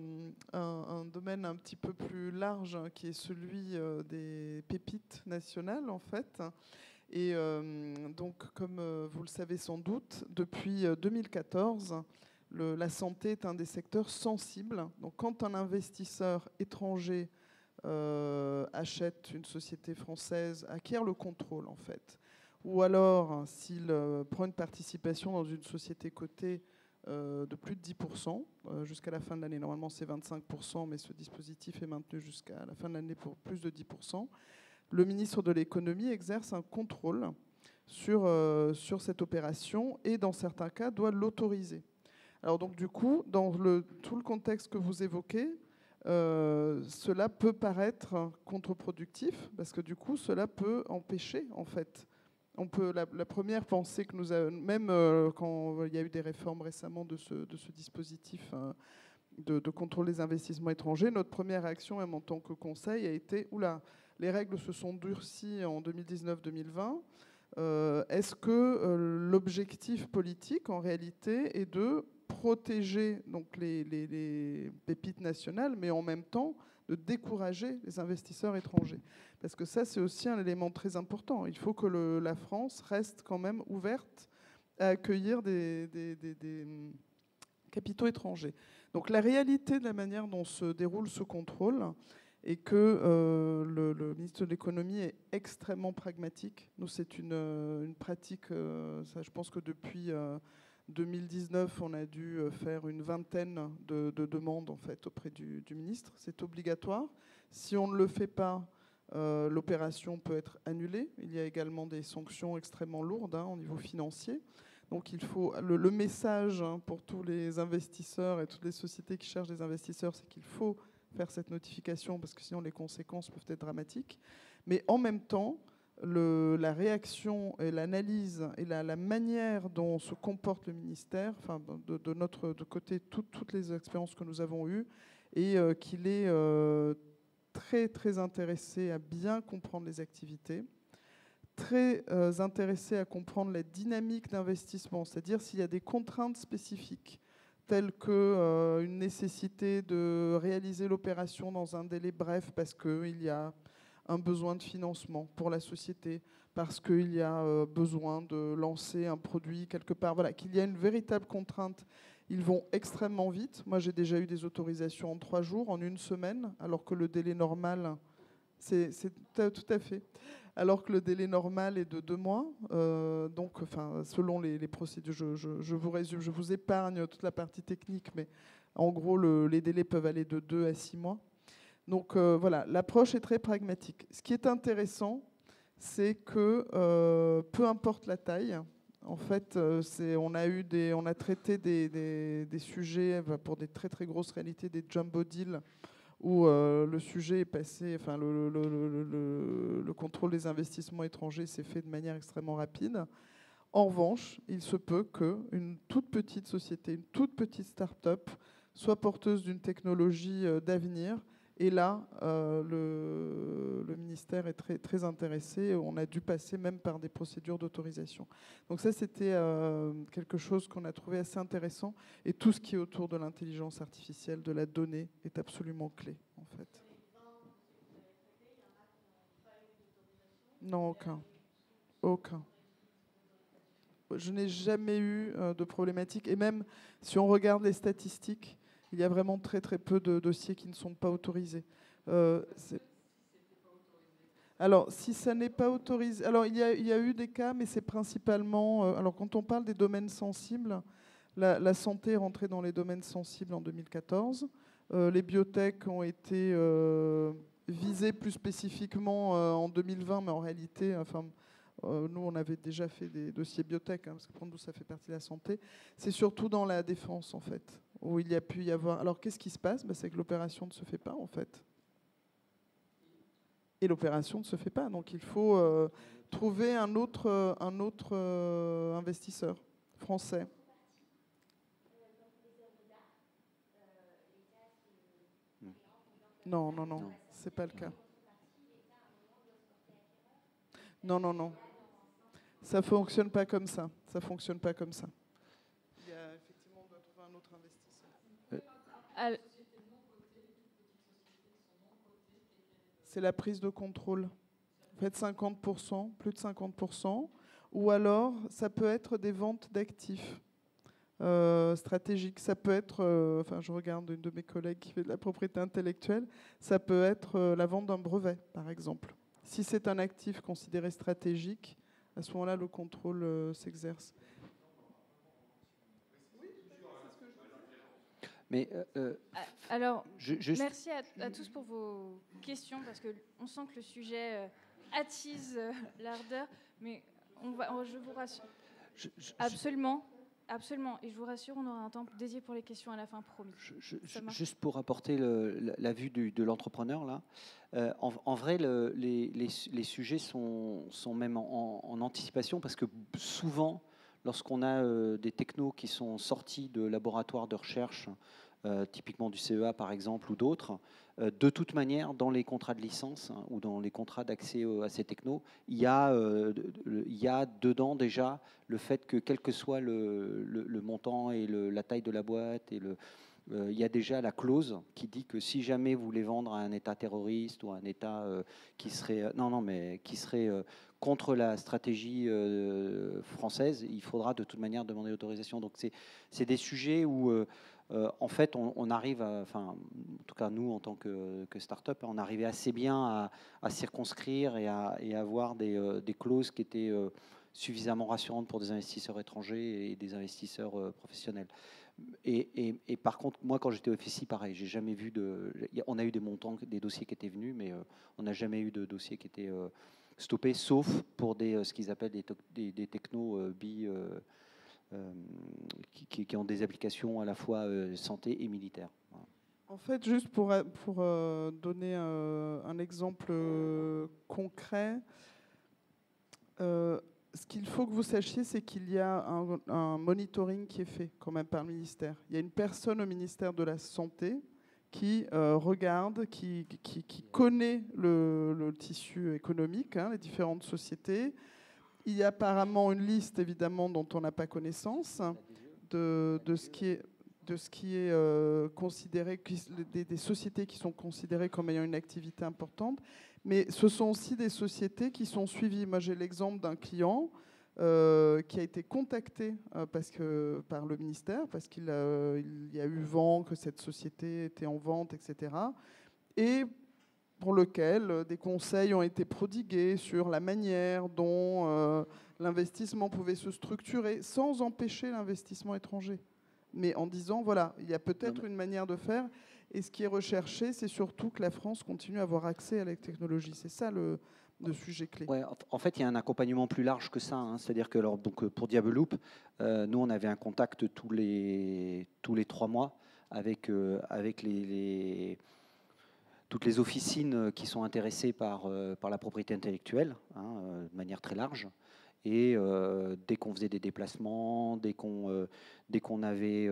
domaine un petit peu plus large, hein, qui est celui des pépites nationales, en fait. Et donc, comme vous le savez sans doute, depuis 2014, la santé est un des secteurs sensibles. Donc quand un investisseur étranger achète une société française, acquiert le contrôle, en fait, ou alors s'il prend une participation dans une société cotée de plus de 10% jusqu'à la fin de l'année. Normalement, c'est 25%, mais ce dispositif est maintenu jusqu'à la fin de l'année pour plus de 10%. Le ministre de l'économie exerce un contrôle sur cette opération et, dans certains cas, doit l'autoriser. Alors donc, du coup, dans tout le contexte que vous évoquez, cela peut paraître contre-productif parce que, du coup, cela peut empêcher, en fait. La première pensée que nous avons, même quand il y a eu des réformes récemment de ce dispositif de contrôle des investissements étrangers, notre première réaction, même en tant que conseil, a été « Oula, les règles se sont durcies en 2019-2020. Est-ce que l'objectif politique, en réalité, est de protéger donc, les pépites nationales, mais en même temps de décourager les investisseurs étrangers? Parce que ça, c'est aussi un élément très important. Il faut que la France reste quand même ouverte à accueillir des capitaux étrangers. Donc la réalité de la manière dont se déroule ce contrôle est que le ministre de l'économie est extrêmement pragmatique. Nous, c'est une pratique, ça, je pense que depuis 2019, on a dû faire une vingtaine de demandes en fait, auprès du ministre. C'est obligatoire. Si on ne le fait pas, l'opération peut être annulée. Il y a également des sanctions extrêmement lourdes au niveau financier. Donc il faut le message pour tous les investisseurs et toutes les sociétés qui cherchent des investisseurs, c'est qu'il faut faire cette notification parce que sinon les conséquences peuvent être dramatiques. Mais en même temps, la réaction et l'analyse et la manière dont se comporte le ministère, enfin de notre côté, toutes les expériences que nous avons eues, et qu'il est très très intéressé à bien comprendre les activités, très intéressé à comprendre la dynamique d'investissement, c'est-à-dire s'il y a des contraintes spécifiques telles qu'une nécessité de réaliser l'opération dans un délai bref parce qu'il y a un besoin de financement pour la société, parce qu'il y a besoin de lancer un produit quelque part, voilà, qu'il y a une véritable contrainte. Ils vont extrêmement vite. Moi, j'ai déjà eu des autorisations en 3 jours, en 1 semaine, alors que le délai normal, c'est tout à fait. Alors que le délai normal est de 2 mois. Donc, enfin, selon les procédures, je vous résume, je vous épargne toute la partie technique, mais en gros, les délais peuvent aller de 2 à 6 mois. Donc voilà, l'approche est très pragmatique. Ce qui est intéressant, c'est que peu importe la taille, en fait, on a traité des sujets pour des très très grosses réalités, des jumbo deals, où le sujet est passé, enfin le contrôle des investissements étrangers s'est fait de manière extrêmement rapide. En revanche, il se peut qu'une toute petite société, une toute petite start-up soit porteuse d'une technologie d'avenir. Et là, le ministère est très, très intéressé. On a dû passer même par des procédures d'autorisation. Donc ça, c'était quelque chose qu'on a trouvé assez intéressant. Et tout ce qui est autour de l'intelligence artificielle, de la donnée, est absolument clé, en fait. Non, aucun. Aucun. Je n'ai jamais eu de problématique. Et même si on regarde les statistiques, il y a vraiment très très peu de dossiers qui ne sont pas autorisés. Alors, si ça n'est pas autorisé... Alors, il y a eu des cas, mais c'est principalement... alors, quand on parle des domaines sensibles, la santé est rentrée dans les domaines sensibles en 2014. Les biotech ont été visées plus spécifiquement en 2020, mais en réalité... Enfin, nous, on avait déjà fait des dossiers biotech, parce que pour nous, ça fait partie de la santé. C'est surtout dans la défense, en fait, où il y a pu y avoir... Alors, qu'est-ce qui se passe ? C'est que l'opération ne se fait pas, en fait. Et l'opération ne se fait pas. Donc, il faut trouver un autre investisseur français. Non, non, non, c'est pas le cas. Non, non, non. Ça fonctionne pas comme ça. Ça fonctionne pas comme ça. Il y a effectivement, on doit trouver un autre investisseur. C'est la prise de contrôle. En fait, 50%, plus de 50%. Ou alors, ça peut être des ventes d'actifs stratégiques. Ça peut être, enfin, je regarde une de mes collègues qui fait de la propriété intellectuelle, ça peut être la vente d'un brevet, par exemple. Si c'est un actif considéré stratégique, à ce moment-là, le contrôle s'exerce. Mais alors, merci à tous pour vos questions, parce qu'on sent que le sujet attise l'ardeur, mais je vous rassure. Absolument. Absolument. Et je vous rassure, on aura un temps dédié pour les questions à la fin, promis. Juste pour apporter la vue de l'entrepreneur, là, en vrai, les sujets sont même en anticipation, parce que souvent, lorsqu'on a des technos qui sont sortis de laboratoires de recherche typiquement du CEA par exemple ou d'autres, de toute manière, dans les contrats de licence ou dans les contrats d'accès à ces technos, il y a dedans déjà le fait que quel que soit le montant et la taille de la boîte, il y a déjà la clause qui dit que si jamais vous voulez vendre à un État terroriste ou à un État qui serait contre la stratégie française, il faudra de toute manière demander l'autorisation. Donc c'est des sujets où en fait, on arrive, en tout cas nous en tant que start-up, on arrivait assez bien à circonscrire et à avoir des clauses qui étaient suffisamment rassurantes pour des investisseurs étrangers et des investisseurs professionnels. Et par contre, moi, quand j'étais au FSI, pareil, j'ai jamais vu on a eu des montants, des dossiers qui étaient venus, mais on n'a jamais eu de dossiers qui étaient stoppés, sauf pour ce qu'ils appellent des technos qui ont des applications à la fois santé et militaire. Voilà. En fait, juste pour donner un exemple concret, ce qu'il faut que vous sachiez, c'est qu'il y a un monitoring qui est fait quand même par le ministère. Il y a une personne au ministère de la Santé qui regarde, qui connaît le tissu économique, les différentes sociétés. Il y a apparemment une liste, évidemment, dont on n'a pas connaissance, de ce qui est considéré, des sociétés qui sont considérées comme ayant une activité importante. Mais ce sont aussi des sociétés qui sont suivies. Moi, j'ai l'exemple d'un client qui a été contacté par le ministère, parce qu'il y a eu vent que cette société était en vente, etc. Et pour lequel des conseils ont été prodigués sur la manière dont l'investissement pouvait se structurer sans empêcher l'investissement étranger. Mais en disant, voilà, il y a peut-être une manière de faire. Et ce qui est recherché, c'est surtout que la France continue à avoir accès à la technologie. C'est ça le sujet clé. Ouais, en fait, il y a un accompagnement plus large que ça. C'est-à-dire que pour Diabeloop, nous, on avait un contact tous les 3 mois avec toutes les officines qui sont intéressées par la propriété intellectuelle, de manière très large. Et dès qu'on faisait des déplacements, dès qu'on avait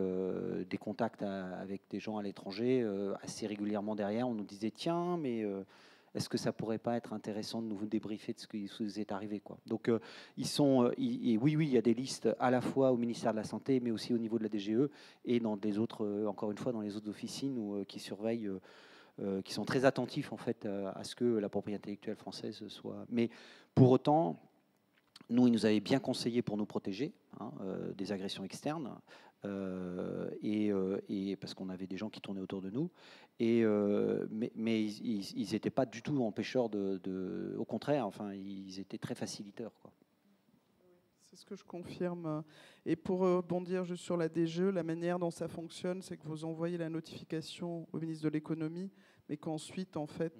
des contacts avec des gens à l'étranger, assez régulièrement derrière, on nous disait « Tiens, mais est-ce que ça pourrait pas être intéressant de nous débriefer de ce qui vous est arrivé ?» quoi. Donc, oui, il y a des listes à la fois au ministère de la Santé, mais aussi au niveau de la DGE et dans des autres, encore une fois, dans les autres officines qui surveillent, qui sont très attentifs en fait à ce que la propriété intellectuelle française soit. Mais pour autant, nous, ils nous avaient bien conseillé pour nous protéger des agressions externes, et parce qu'on avait des gens qui tournaient autour de nous. Mais ils n'étaient pas du tout empêcheurs au contraire, ils étaient très faciliteurs, quoi. C'est ce que je confirme. Et pour rebondir juste sur la DGE, la manière dont ça fonctionne, c'est que vous envoyez la notification au ministre de l'économie, mais qu'ensuite, en fait,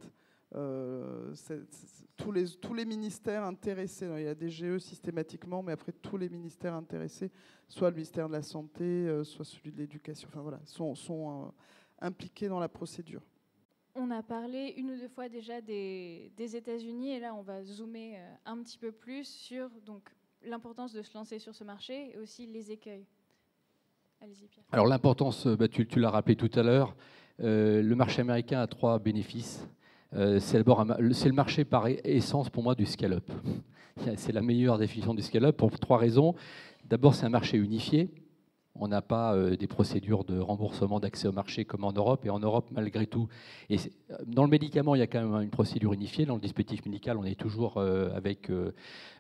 tous les ministères intéressés, il y a DGE systématiquement, mais après tous les ministères intéressés, soit le ministère de la Santé, soit celui de l'Éducation, sont impliqués dans la procédure. On a parlé une ou deux fois déjà des États-Unis, et là on va zoomer un petit peu plus sur l'importance de se lancer sur ce marché et aussi les écueils. Allez-y, Pierre. Alors l'importance, tu l'as rappelé tout à l'heure, le marché américain a 3 bénéfices. C'est le marché par essence pour moi du scale-up. C'est la meilleure définition du scale-up pour 3 raisons. D'abord, c'est un marché unifié. On n'a pas des procédures de remboursement d'accès au marché comme en Europe. Et en Europe, malgré tout, dans le médicament, il y a quand même une procédure unifiée. Dans le dispositif médical, on est toujours avec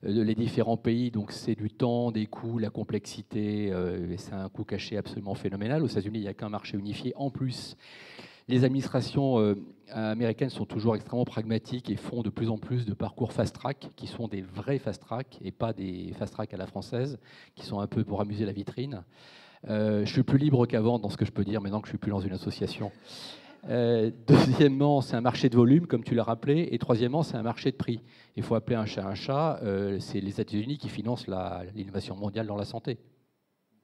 les différents pays. Donc c'est du temps, des coûts, la complexité. Et c'est un coût caché absolument phénoménal. Aux États-Unis, il n'y a qu'un marché unifié. En plus, les administrations américaines sont toujours extrêmement pragmatiques et font de plus en plus de parcours fast-track, qui sont des vrais fast-track et pas des fast-track à la française, qui sont un peu pour amuser la vitrine. Je suis plus libre qu'avant dans ce que je peux dire maintenant que je ne suis plus dans une association. Deuxièmement, c'est un marché de volume, comme tu l'as rappelé. Et troisièmement, c'est un marché de prix. Il faut appeler un chat un chat. C'est les États-Unis qui financent l'innovation mondiale dans la santé.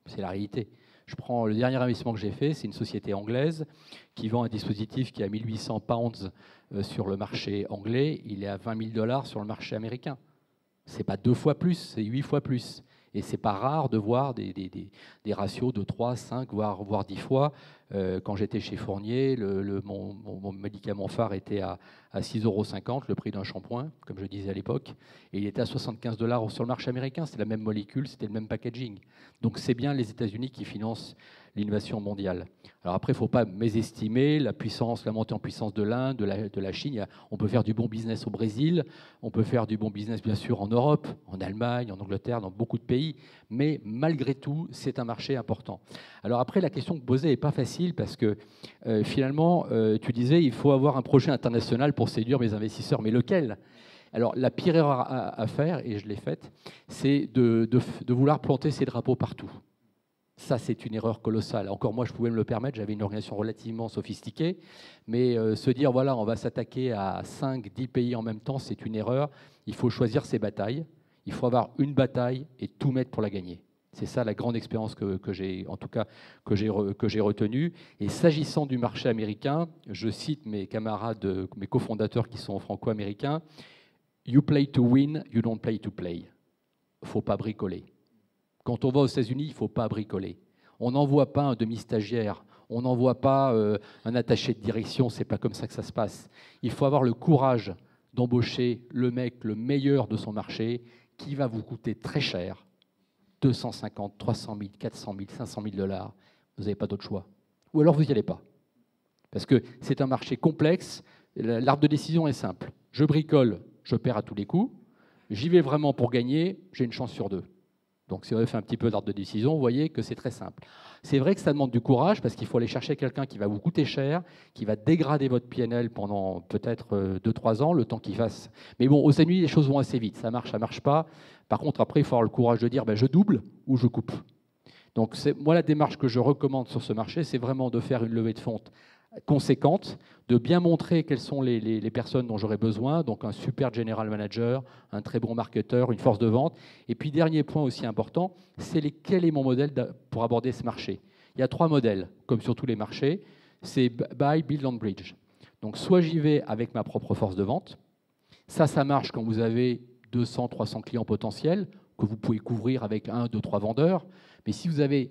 C'est la réalité. Je prends le dernier investissement que j'ai fait, c'est une société anglaise qui vend un dispositif qui est à 1800 pounds sur le marché anglais. Il est à $20 000 sur le marché américain. Ce n'est pas 2 fois plus, c'est 8 fois plus. Et ce n'est pas rare de voir des ratios de 3, 5, voire 10 fois Quand j'étais chez Fournier, mon médicament phare était à 6,50 €, le prix d'un shampoing, comme je disais à l'époque, et il était à 75 $ sur le marché américain. C'était la même molécule, c'était le même packaging. Donc c'est bien les États-Unis qui financent l'innovation mondiale. Alors après, il ne faut pas mésestimer la puissance, la montée en puissance de l'Inde, de la Chine. On peut faire du bon business au Brésil, on peut faire du bon business bien sûr en Europe, en Allemagne, en Angleterre, dans beaucoup de pays, mais malgré tout, c'est un marché important. Alors après, la question que vous posez n'est pas facile parce que finalement, tu disais, il faut avoir un projet international pour séduire mes investisseurs, mais lequel ? Alors la pire erreur à faire, et je l'ai faite, c'est de vouloir planter ses drapeaux partout. Ça, c'est une erreur colossale. Encore moi, je pouvais me le permettre, j'avais une organisation relativement sophistiquée, mais se dire, voilà, on va s'attaquer à 5-10 pays en même temps, c'est une erreur. Il faut choisir ses batailles, il faut avoir une bataille et tout mettre pour la gagner. C'est ça la grande expérience que j'ai, en tout cas, que j'ai retenue. Et s'agissant du marché américain, je cite mes camarades, mes cofondateurs qui sont franco-américains, « You play to win, you don't play to play ». Il ne faut pas bricoler. Quand on va aux États-Unis, il ne faut pas bricoler. On n'envoie pas un demi-stagiaire, on n'envoie pas un attaché de direction, ce n'est pas comme ça que ça se passe. Il faut avoir le courage d'embaucher le mec le meilleur de son marché qui va vous coûter très cher, 250, 300 000, 400 000, 500 000 $. Vous n'avez pas d'autre choix. Ou alors vous n'y allez pas. Parce que c'est un marché complexe, l'arbre de décision est simple. Je bricole, je perds à tous les coups. J'y vais vraiment pour gagner, j'ai une chance sur 2. Donc si on fait un petit peu d'art de décision, vous voyez que c'est très simple. C'est vrai que ça demande du courage parce qu'il faut aller chercher quelqu'un qui va vous coûter cher, qui va dégrader votre PNL pendant peut-être 2-3 ans, le temps qu'il fasse. Mais bon, aux États-Unis, les choses vont assez vite. Ça marche pas. Par contre, après, il faut avoir le courage de dire je double ou je coupe. Donc moi, la démarche que je recommande sur ce marché, c'est vraiment de faire une levée de fonds conséquente, de bien montrer quelles sont les personnes dont j'aurais besoin, donc un super general manager, un très bon marketeur, une force de vente. Et puis, dernier point aussi important, c'est quel est mon modèle pour aborder ce marché. Il y a 3 modèles, comme sur tous les marchés, c'est buy, build and bridge. Donc, soit j'y vais avec ma propre force de vente, ça marche quand vous avez 200, 300 clients potentiels, que vous pouvez couvrir avec 1, 2, 3 vendeurs, mais si vous avez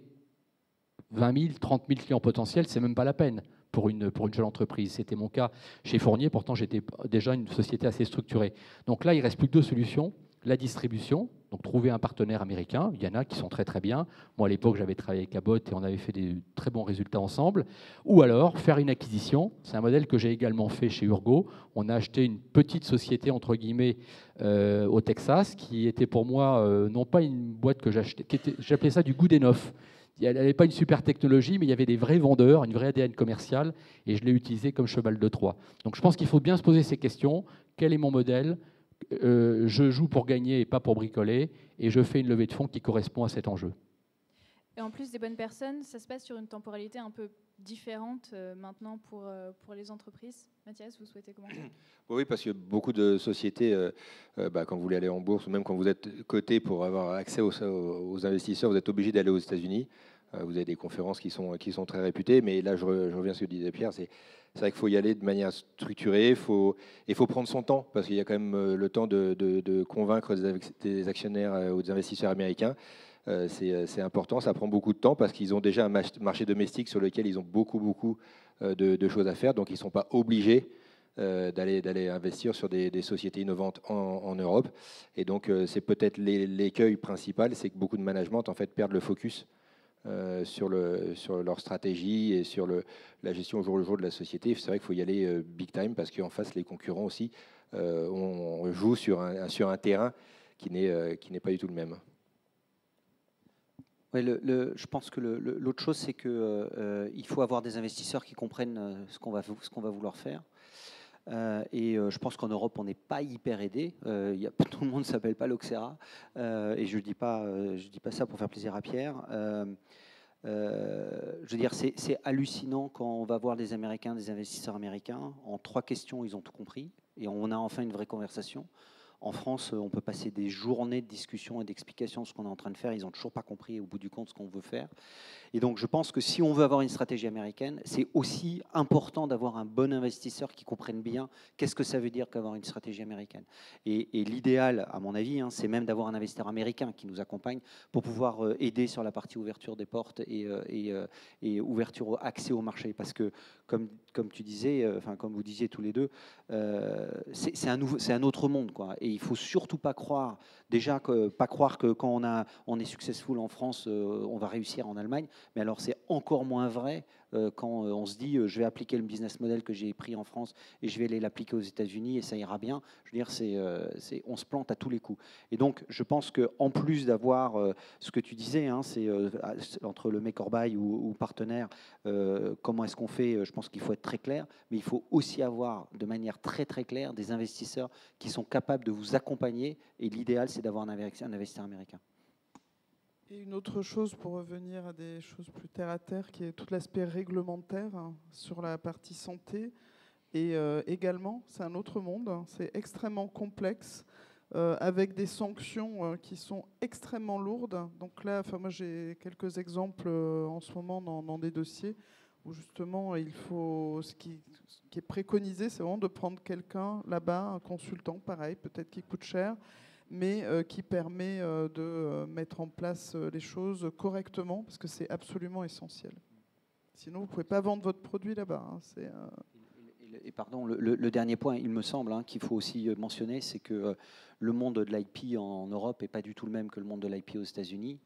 20 000, 30 000 clients potentiels, c'est même pas la peine pour une jeune entreprise. C'était mon cas chez Fournier, pourtant j'étais déjà une société assez structurée. Donc là, il ne reste plus que 2 solutions. La distribution, donc trouver un partenaire américain, il y en a qui sont très très bien. Moi à l'époque, j'avais travaillé avec Abbott et on avait fait des très bons résultats ensemble. Ou alors faire une acquisition, c'est un modèle que j'ai également fait chez Urgo. On a acheté une petite société, entre guillemets, au Texas, qui était pour moi, non pas une boîte que j'achetais, j'appelais ça du good enough. Il n'avait pas une super technologie, mais il y avait des vrais vendeurs, une vraie ADN commerciale, et je l'ai utilisé comme cheval de Troie. Donc je pense qu'il faut bien se poser ces questions. Quel est mon modèle ? Je joue pour gagner et pas pour bricoler, et je fais une levée de fonds qui correspond à cet enjeu. Et en plus des bonnes personnes, ça se passe sur une temporalité un peu différente maintenant pour les entreprises. Mathias, vous souhaitez commenter ? Oui, parce que beaucoup de sociétés, quand vous voulez aller en bourse, ou même quand vous êtes coté pour avoir accès aux investisseurs, vous êtes obligé d'aller aux États-Unis. Vous avez des conférences qui sont très réputées, mais là, je reviens à ce que disait Pierre, c'est vrai qu'il faut y aller de manière structurée, il faut prendre son temps, parce qu'il y a quand même le temps de convaincre des actionnaires ou des investisseurs américains. C'est important, ça prend beaucoup de temps, parce qu'ils ont déjà un marché domestique sur lequel ils ont beaucoup de choses à faire, donc ils ne sont pas obligés d'aller investir sur des sociétés innovantes en Europe. Et donc, c'est peut-être l'écueil principal, c'est que beaucoup de management en fait, perdent le focus sur leur stratégie et sur la gestion au jour le jour de la société. C'est vrai qu'il faut y aller big time parce qu'en face, les concurrents aussi, on joue sur un terrain qui n'est pas du tout le même. Ouais, je pense que l'autre chose, c'est qu'il faut avoir des investisseurs qui comprennent ce qu'on va vouloir faire. Et je pense qu'en Europe, on n'est pas hyper aidé. Tout le monde ne s'appelle pas Loxera. Et je ne dis pas ça pour faire plaisir à Pierre. Je veux dire, c'est hallucinant quand on va voir des Américains, des investisseurs américains. En 3 questions, ils ont tout compris. Et on a enfin une vraie conversation. En France, on peut passer des journées de discussion et d'explication de ce qu'on est en train de faire. Ils n'ont toujours pas compris, au bout du compte, ce qu'on veut faire. Et donc, je pense que si on veut avoir une stratégie américaine, c'est aussi important d'avoir un bon investisseur qui comprenne bien qu'est-ce que ça veut dire qu'avoir une stratégie américaine. Et l'idéal, à mon avis, c'est même d'avoir un investisseur américain qui nous accompagne pour pouvoir aider sur la partie ouverture des portes et ouverture au accès au marché. Parce que, comme tu disais, comme vous disiez tous les deux, c'est un autre monde, quoi. Et il ne faut surtout pas croire, que quand on est successful en France, on va réussir en Allemagne. Mais alors, c'est encore moins vrai quand on se dit je vais appliquer le business model que j'ai pris en France et je vais aller l'appliquer aux États-Unis et ça ira bien. Je veux dire, on se plante à tous les coups. Et donc, je pense qu'en plus d'avoir ce que tu disais, c'est entre le make or buy ou partenaire, comment est-ce qu'on fait. Je pense qu'il faut être très clair, mais il faut aussi avoir de manière très très claire des investisseurs qui sont capables de vous accompagner. Et l'idéal, c'est d'avoir un investisseur américain. Et une autre chose, pour revenir à des choses plus terre à terre, qui est tout l'aspect réglementaire sur la partie santé. Et également, c'est un autre monde, c'est extrêmement complexe, avec des sanctions qui sont extrêmement lourdes. Donc là, moi j'ai quelques exemples en ce moment dans des dossiers où justement, ce qui est préconisé, c'est vraiment de prendre quelqu'un là-bas, un consultant, pareil, peut-être qui coûte cher, mais qui permet de mettre en place les choses correctement, parce que c'est absolument essentiel. Sinon, vous ne pouvez pas vendre votre produit là-bas. Et pardon, le dernier point, il me semble, qu'il faut aussi mentionner, c'est que le monde de l'IP en Europe n'est pas du tout le même que le monde de l'IP aux États-Unis.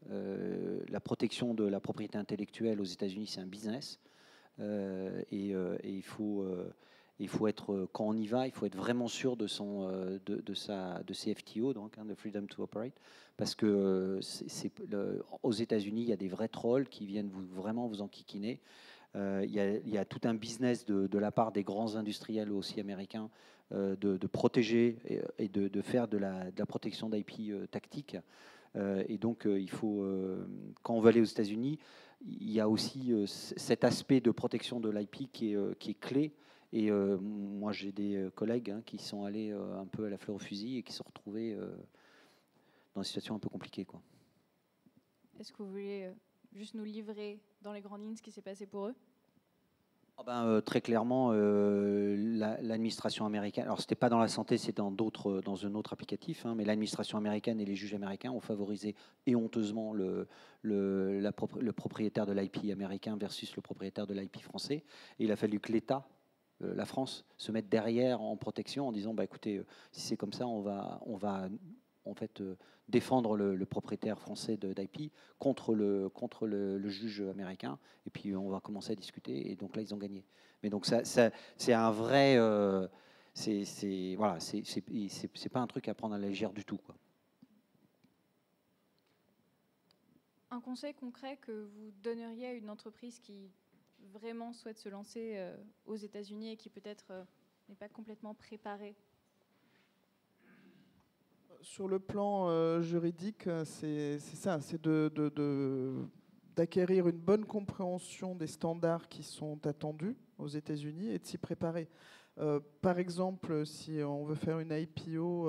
La protection de la propriété intellectuelle aux États-Unis, c'est un business. Et il faut être, quand on y va, il faut être vraiment sûr de ses FTO, donc de Freedom to Operate, parce que aux États-Unis, il y a des vrais trolls qui viennent vraiment vous enquiquiner. Il y a tout un business de la part des grands industriels aussi américains de protéger et de faire de la protection d'IP tactique. Et donc, il faut, quand on veut aller aux États-Unis, il y a aussi cet aspect de protection de l'IP qui est clé. Et moi, j'ai des collègues qui sont allés un peu à la fleur au fusil et qui se sont retrouvés dans une situation un peu compliquée, quoi. Est-ce que vous voulez juste nous livrer dans les grandes lignes ce qui s'est passé pour eux? Très clairement, l'administration américaine, alors c'était pas dans la santé, c'est dans un autre applicatif, mais l'administration américaine et les juges américains ont favorisé éhonteusement le propriétaire de l'IP américain versus le propriétaire de l'IP français. Et il a fallu que l'État, la France, se mette derrière en protection en disant écoutez, si c'est comme ça, on va en fait défendre le propriétaire français d'IP contre le juge américain, et puis on va commencer à discuter, et donc là ils ont gagné. Mais donc c'est un vrai c'est pas un truc à prendre à la légère du tout, quoi. Un conseil concret que vous donneriez à une entreprise qui vraiment souhaite se lancer aux États-Unis et qui peut-être n'est pas complètement préparée? Sur le plan juridique, c'est ça, c'est d'acquérir une bonne compréhension des standards qui sont attendus aux États-Unis et de s'y préparer. Par exemple, si on veut faire une IPO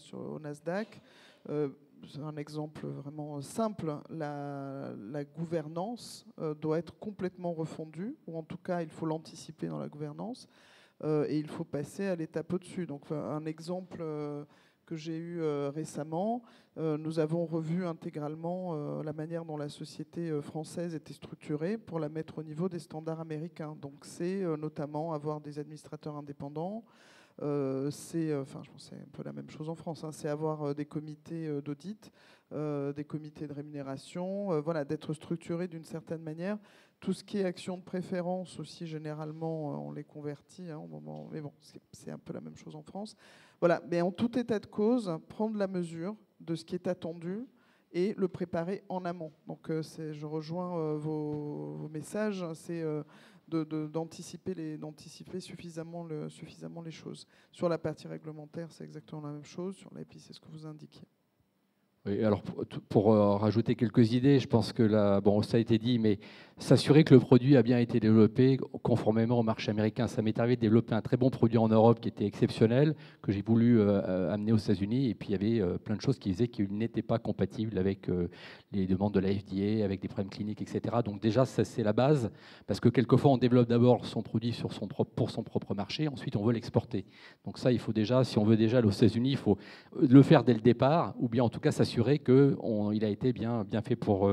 au Nasdaq, c'est un exemple vraiment simple, la gouvernance doit être complètement refondue, ou en tout cas, il faut l'anticiper dans la gouvernance. Et il faut passer à l'étape au-dessus. Donc, un exemple que j'ai eu récemment, nous avons revu intégralement la manière dont la société française était structurée pour la mettre au niveau des standards américains. Donc, c'est notamment avoir des administrateurs indépendants. Je pense que c'est un peu la même chose en France. C'est avoir des comités d'audit, des comités de rémunération, d'être structuré d'une certaine manière. Tout ce qui est action de préférence aussi, généralement, on les convertit au moment. Mais bon, c'est un peu la même chose en France. Voilà. Mais en tout état de cause, prendre la mesure de ce qui est attendu et le préparer en amont. Donc, je rejoins vos messages. C'est d'anticiper suffisamment les choses. Sur la partie réglementaire, c'est exactement la même chose. Sur l'IP, c'est ce que vous indiquiez. Oui, alors pour rajouter quelques idées, je pense que là, bon, ça a été dit, mais s'assurer que le produit a bien été développé conformément au marché américain. Ça m'est arrivé de développer un très bon produit en Europe qui était exceptionnel, que j'ai voulu amener aux États-Unis, et puis il y avait plein de choses qui disaient qu'il n'était pas compatible avec les demandes de la FDA, avec des problèmes cliniques, etc. Donc déjà, ça c'est la base, parce que quelquefois on développe d'abord son produit pour son propre marché, ensuite on veut l'exporter. Donc ça, il faut déjà, si on veut déjà aller aux États-Unis, il faut le faire dès le départ, ou bien en tout cas s'assurer qu'il a été bien fait pour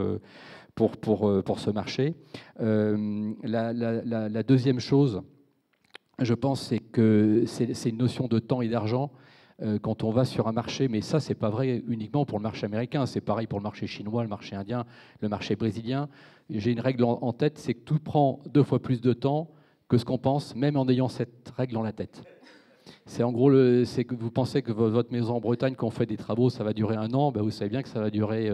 ce marché. La deuxième chose, je pense, c'est que c'est une notion de temps et d'argent quand on va sur un marché, mais ça, c'est pas vrai uniquement pour le marché américain, c'est pareil pour le marché chinois, le marché indien, le marché brésilien. J'ai une règle en tête, c'est que tout prend 2 fois plus de temps que ce qu'on pense, même en ayant cette règle dans la tête. C'est en gros, c'est que vous pensez que votre maison en Bretagne, quand on fait des travaux, ça va durer 1 an, ben vous savez bien que ça va durer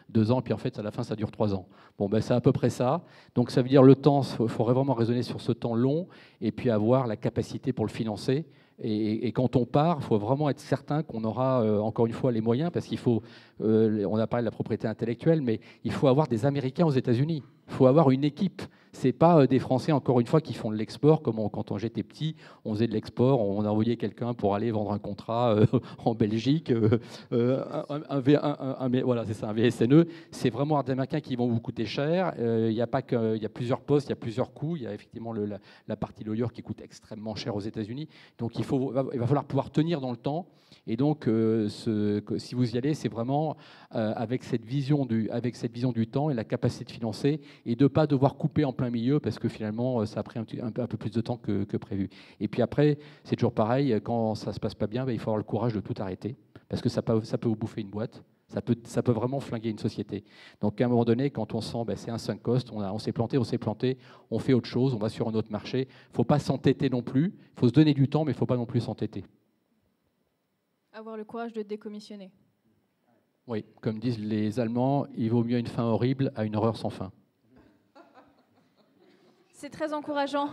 2 ans, puis en fait, à la fin, ça dure 3 ans. Bon, ben, c'est à peu près ça. Donc, ça veut dire le temps, il faudrait vraiment raisonner sur ce temps long, et puis avoir la capacité pour le financer. Et quand on part, il faut vraiment être certain qu'on aura, encore une fois, les moyens, parce qu'il faut, on a parlé de la propriété intellectuelle, mais il faut avoir des Américains aux États-Unis. Il faut avoir une équipe. Ce n'est pas des Français, encore une fois, qui font de l'export, comme quand j'étais petit, on faisait de l'export, on a envoyé quelqu'un pour aller vendre un contrat en Belgique, voilà, c'est ça, un VSNE. C'est vraiment des Américains qui vont vous coûter cher. Il y a plusieurs postes, il y a plusieurs coûts. Il y a effectivement la partie lawyer qui coûte extrêmement cher aux États-Unis. Donc il va falloir pouvoir tenir dans le temps. Et donc, si vous y allez, c'est vraiment avec cette vision du temps et la capacité de financer, et de ne pas devoir couper en plein milieu, parce que finalement, ça a pris un peu plus de temps que prévu. Et puis après, c'est toujours pareil, quand ça ne se passe pas bien, il faut avoir le courage de tout arrêter, parce que ça peut vous bouffer une boîte. Ça peut vraiment flinguer une société. Donc à un moment donné, quand on sent c'est un sunk cost, on s'est planté, on fait autre chose, on va sur un autre marché. Il ne faut pas s'entêter non plus. Il faut se donner du temps, mais il ne faut pas non plus s'entêter. Avoir le courage de décommissionner. Oui, comme disent les Allemands, il vaut mieux une fin horrible à une horreur sans fin. C'est très encourageant.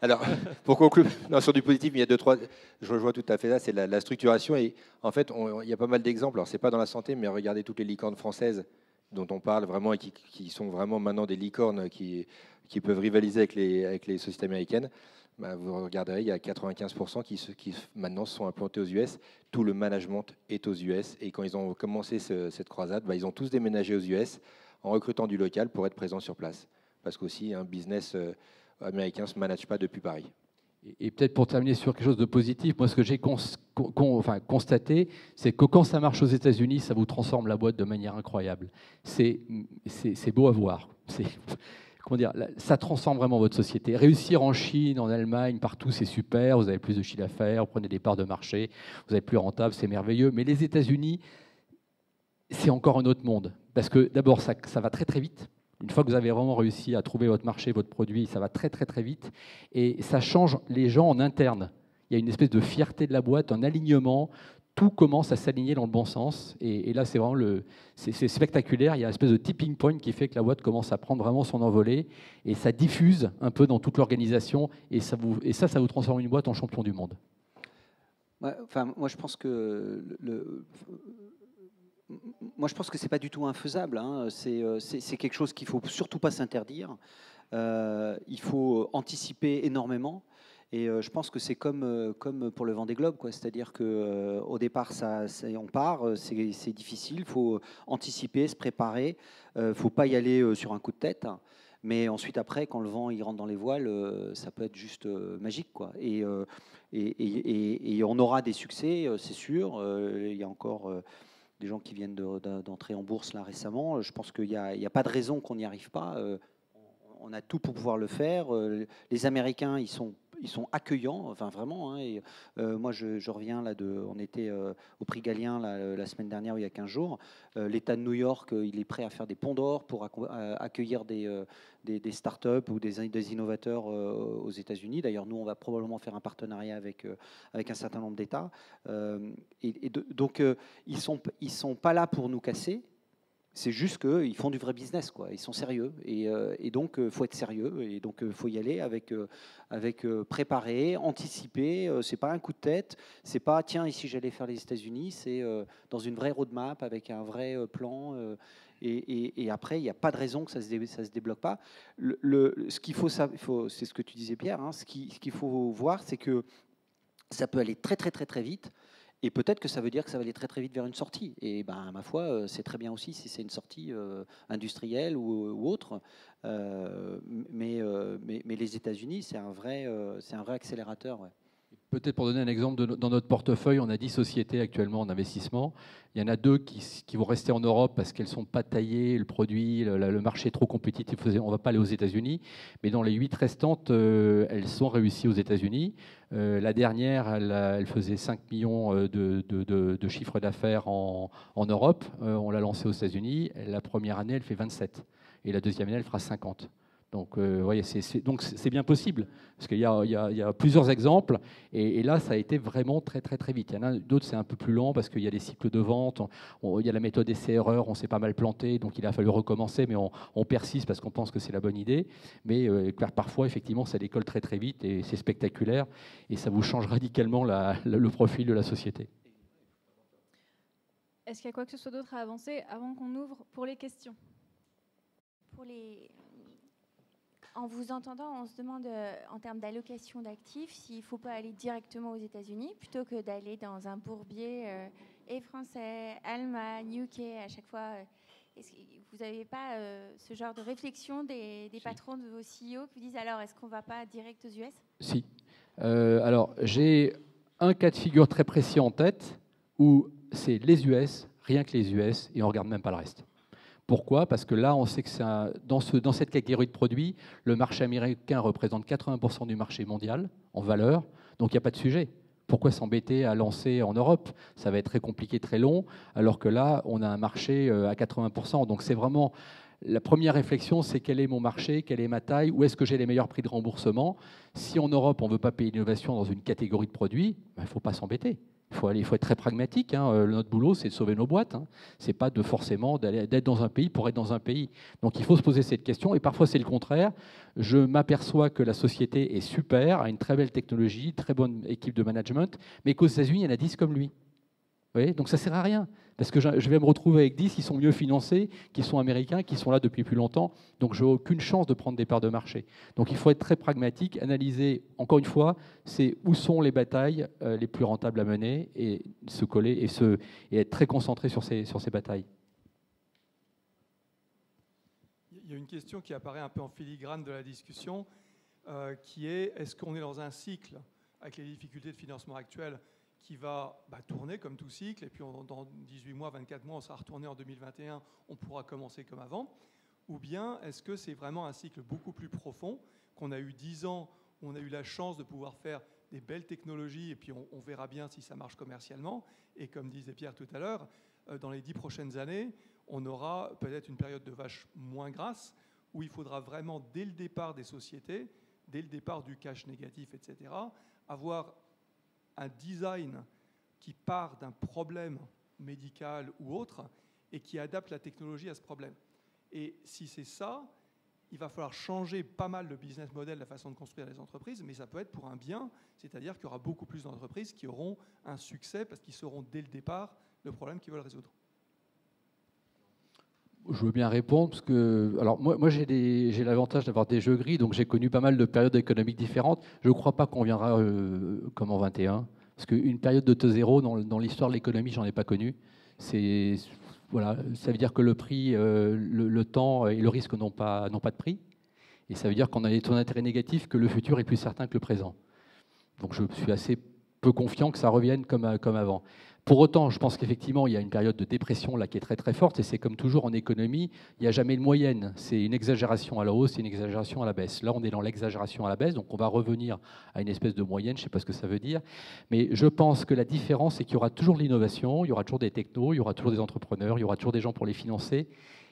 Alors, pour conclure, sur du positif, il y a 2-3. Je rejoins tout à fait là, c'est la structuration. Et en fait, il y a pas mal d'exemples. Alors, c'est pas dans la santé, mais regardez toutes les licornes françaises dont on parle vraiment et qui sont vraiment maintenant des licornes qui peuvent rivaliser avec les sociétés américaines. Vous regarderez, il y a 95% qui maintenant sont implantés aux US. Tout le management est aux US. Et quand ils ont commencé cette croisade, ils ont tous déménagé aux US en recrutant du local pour être présents sur place. Parce qu'aussi, un business américain ne se manage pas depuis Paris. Et peut-être pour terminer sur quelque chose de positif, moi ce que j'ai constaté, c'est que quand ça marche aux États-Unis, ça vous transforme la boîte de manière incroyable. C'est beau à voir. Comment dire, ça transforme vraiment votre société. Réussir en Chine, en Allemagne, partout, c'est super. Vous avez plus de chiffre d'affaires, vous prenez des parts de marché, vous êtes plus rentable, c'est merveilleux. Mais les États-Unis, c'est encore un autre monde. Parce que d'abord, ça va très très vite. Une fois que vous avez vraiment réussi à trouver votre marché, votre produit, ça va très très très vite. Et ça change les gens en interne. Il y a une espèce de fierté de la boîte, un alignement. Tout commence à s'aligner dans le bon sens. Et là, c'est vraiment c'est spectaculaire. Il y a une espèce de tipping point qui fait que la boîte commence à prendre vraiment son envolée. Et ça diffuse un peu dans toute l'organisation. Et ça vous transforme une boîte en champion du monde. Ouais, moi, je pense que c'est pas du tout infaisable. Hein. C'est quelque chose qu'il faut surtout pas s'interdire. Il faut anticiper énormément. Et je pense que c'est comme pour le Vendée Globe, quoi. C'est-à-dire qu'au départ, on part, c'est difficile, il faut anticiper, se préparer, il ne faut pas y aller sur un coup de tête. Mais ensuite, après, quand le vent il rentre dans les voiles, ça peut être juste magique, quoi. Et on aura des succès, c'est sûr. Il y a encore des gens qui viennent d'entrer en bourse là récemment. Je pense qu'il n'y a pas de raison qu'on n'y arrive pas. On a tout pour pouvoir le faire. Les Américains, ils sont accueillants, enfin vraiment. Hein, et, moi, je reviens là on était au Prix Galien la semaine dernière, il y a 15 jours. L'État de New York, il est prêt à faire des ponts d'or pour accueillir des startups ou des innovateurs aux États-Unis. D'ailleurs, nous, on va probablement faire un partenariat avec un certain nombre d'États. Donc, ils sont pas là pour nous casser. C'est juste qu'ils font du vrai business, quoi. Ils sont sérieux. Et donc, il faut être sérieux. Et donc, il faut y aller avec préparer, anticiper. C'est pas un coup de tête. C'est pas, tiens, ici, j'allais faire les États-Unis. C'est dans une vraie roadmap avec un vrai plan. Et après, il n'y a pas de raison que ça se débloque pas. Ce qu'il faut, c'est ce que tu disais, Pierre. Hein, ce qu'il faut voir, c'est que ça peut aller très, très, très, très vite. Et peut-être que ça veut dire que ça va aller très très vite vers une sortie. Et ben, ma foi, c'est très bien aussi si c'est une sortie industrielle ou autre. Mais les États-Unis, c'est un vrai accélérateur. Ouais. Peut-être pour donner un exemple, dans notre portefeuille, on a 10 sociétés actuellement en investissement. Il y en a 2 qui vont rester en Europe parce qu'elles ne sont pas taillées, le produit, le marché est trop compétitif, on ne va pas aller aux États-Unis. Mais dans les 8 restantes, elles sont réussies aux États-Unis. La dernière, elle faisait 5 millions de chiffre d'affaires en Europe. On l'a lancée aux États-Unis. La première année, elle fait 27. Et la deuxième année, elle fera 50. Donc, voyez, c'est bien possible, parce qu'il y a plusieurs exemples, et là, ça a été vraiment très, très, très vite. Il y en a d'autres, c'est un peu plus lent, parce qu'il y a des cycles de vente, il y a la méthode essai-erreur, on s'est pas mal planté, donc il a fallu recommencer, mais on persiste parce qu'on pense que c'est la bonne idée. Mais parfois, effectivement, ça décolle très, très vite, et c'est spectaculaire, et ça vous change radicalement le profil de la société. Est-ce qu'il y a quoi que ce soit d'autre à avancer avant qu'on ouvre pour les questions ? En vous entendant, on se demande en termes d'allocation d'actifs s'il ne faut pas aller directement aux États-Unis plutôt que d'aller dans un bourbier et français, Allemagne, UK à chaque fois. Est-ce que vous n'avez pas ce genre de réflexion des patrons de vos CEO qui vous disent alors est-ce qu'on ne va pas direct aux US ? Si. Alors j'ai un cas de figure très précis en tête où c'est les US, rien que les US, et on ne regarde même pas le reste. Pourquoi ? Parce que là, on sait que dans cette catégorie de produits, le marché américain représente 80% du marché mondial en valeur, donc il n'y a pas de sujet. Pourquoi s'embêter à lancer en Europe ? Ça va être très compliqué, très long, alors que là, on a un marché à 80%. Donc c'est vraiment la première réflexion, c'est quel est mon marché, quelle est ma taille, où est-ce que j'ai les meilleurs prix de remboursement. Si en Europe, on ne veut pas payer l'innovation dans une catégorie de produits, il ne faut pas s'embêter. Il faut être très pragmatique. Hein. Notre boulot, c'est de sauver nos boîtes. Hein. Ce n'est pas forcément d'être dans un pays pour être dans un pays. Donc il faut se poser cette question. Et parfois, c'est le contraire. Je m'aperçois que la société est super, a une très belle technologie, très bonne équipe de management, mais qu'aux États-Unis, il y en a 10 comme lui. Vous voyez ? Donc ça ne sert à rien. Parce que je vais me retrouver avec 10 qui sont mieux financés, qui sont américains, qui sont là depuis plus longtemps. Donc je n'ai aucune chance de prendre des parts de marché. Donc il faut être très pragmatique, analyser, encore une fois, c'est où sont les batailles les plus rentables à mener et se coller et être très concentré sur ces batailles. Il y a une question qui apparaît un peu en filigrane de la discussion, qui est est-ce qu'on est dans un cycle avec les difficultés de financement actuelles qui va tourner comme tout cycle, et puis dans 18 mois, 24 mois, on sera retourné en 2021, on pourra commencer comme avant, ou bien est-ce que c'est vraiment un cycle beaucoup plus profond, qu'on a eu 10 ans, où on a eu la chance de pouvoir faire des belles technologies, et puis on verra bien si ça marche commercialement, et comme disait Pierre tout à l'heure, dans les 10 prochaines années, on aura peut-être une période de vache moins grasse, où il faudra vraiment, dès le départ des sociétés, dès le départ du cash négatif, etc., avoir un design qui part d'un problème médical ou autre et qui adapte la technologie à ce problème. Et si c'est ça, il va falloir changer pas mal le business model, la façon de construire les entreprises, mais ça peut être pour un bien, c'est-à-dire qu'il y aura beaucoup plus d'entreprises qui auront un succès parce qu'ils sauront dès le départ le problème qu'ils veulent résoudre. Je veux bien répondre, parce que alors moi j'ai l'avantage d'avoir des jeux gris, donc j'ai connu pas mal de périodes économiques différentes. Je ne crois pas qu'on viendra comme en 21, parce qu'une période de taux zéro dans l'histoire de l'économie, j'en ai pas connu. Voilà, ça veut dire que le prix, le temps et le risque n'ont pas de prix, et ça veut dire qu'on a des taux d'intérêt négatifs, que le futur est plus certain que le présent. Donc je suis assez peu confiant que ça revienne comme avant. Pour autant, je pense qu'effectivement, il y a une période de dépression là qui est très très forte, et c'est comme toujours en économie, il n'y a jamais de moyenne. C'est une exagération à la hausse et une exagération à la baisse. Là, on est dans l'exagération à la baisse, donc on va revenir à une espèce de moyenne, je ne sais pas ce que ça veut dire, mais je pense que la différence, c'est qu'il y aura toujours de l'innovation, il y aura toujours des technos, il y aura toujours des entrepreneurs, il y aura toujours des gens pour les financer,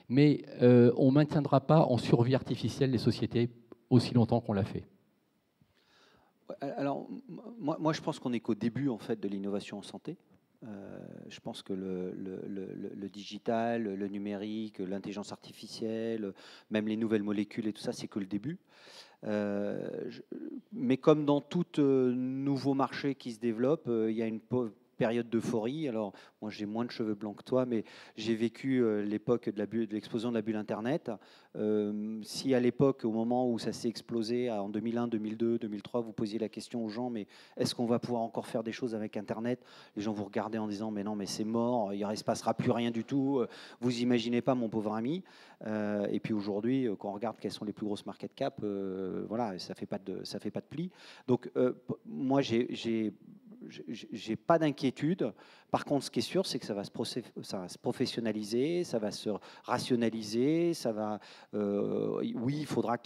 mais on ne maintiendra pas en survie artificielle les sociétés aussi longtemps qu'on l'a fait. Alors, moi, je pense qu'on n'est qu'au début en fait, de l'innovation en santé. Je pense que le digital, le numérique, l'intelligence artificielle, même les nouvelles molécules et tout ça, c'est que le début. Mais comme dans tout nouveau marché qui se développe, il y a une période d'euphorie. Alors, moi, j'ai moins de cheveux blancs que toi, mais j'ai vécu l'époque de l'explosion de la bulle Internet. Si à l'époque, au moment où ça s'est explosé, en 2001, 2002, 2003, vous posiez la question aux gens, mais est-ce qu'on va pouvoir encore faire des choses avec Internet? Les gens vous regardaient en disant, mais non, mais c'est mort, il ne se passera plus rien du tout. Vous imaginez pas, mon pauvre ami. Et puis aujourd'hui, quand on regarde quelles sont les plus grosses market cap, voilà, ça fait pas de pli. Donc, moi, j'ai pas d'inquiétude. Par contre, ce qui est sûr, c'est que ça va se professionnaliser, ça va se rationaliser, ça va. Oui, il faudra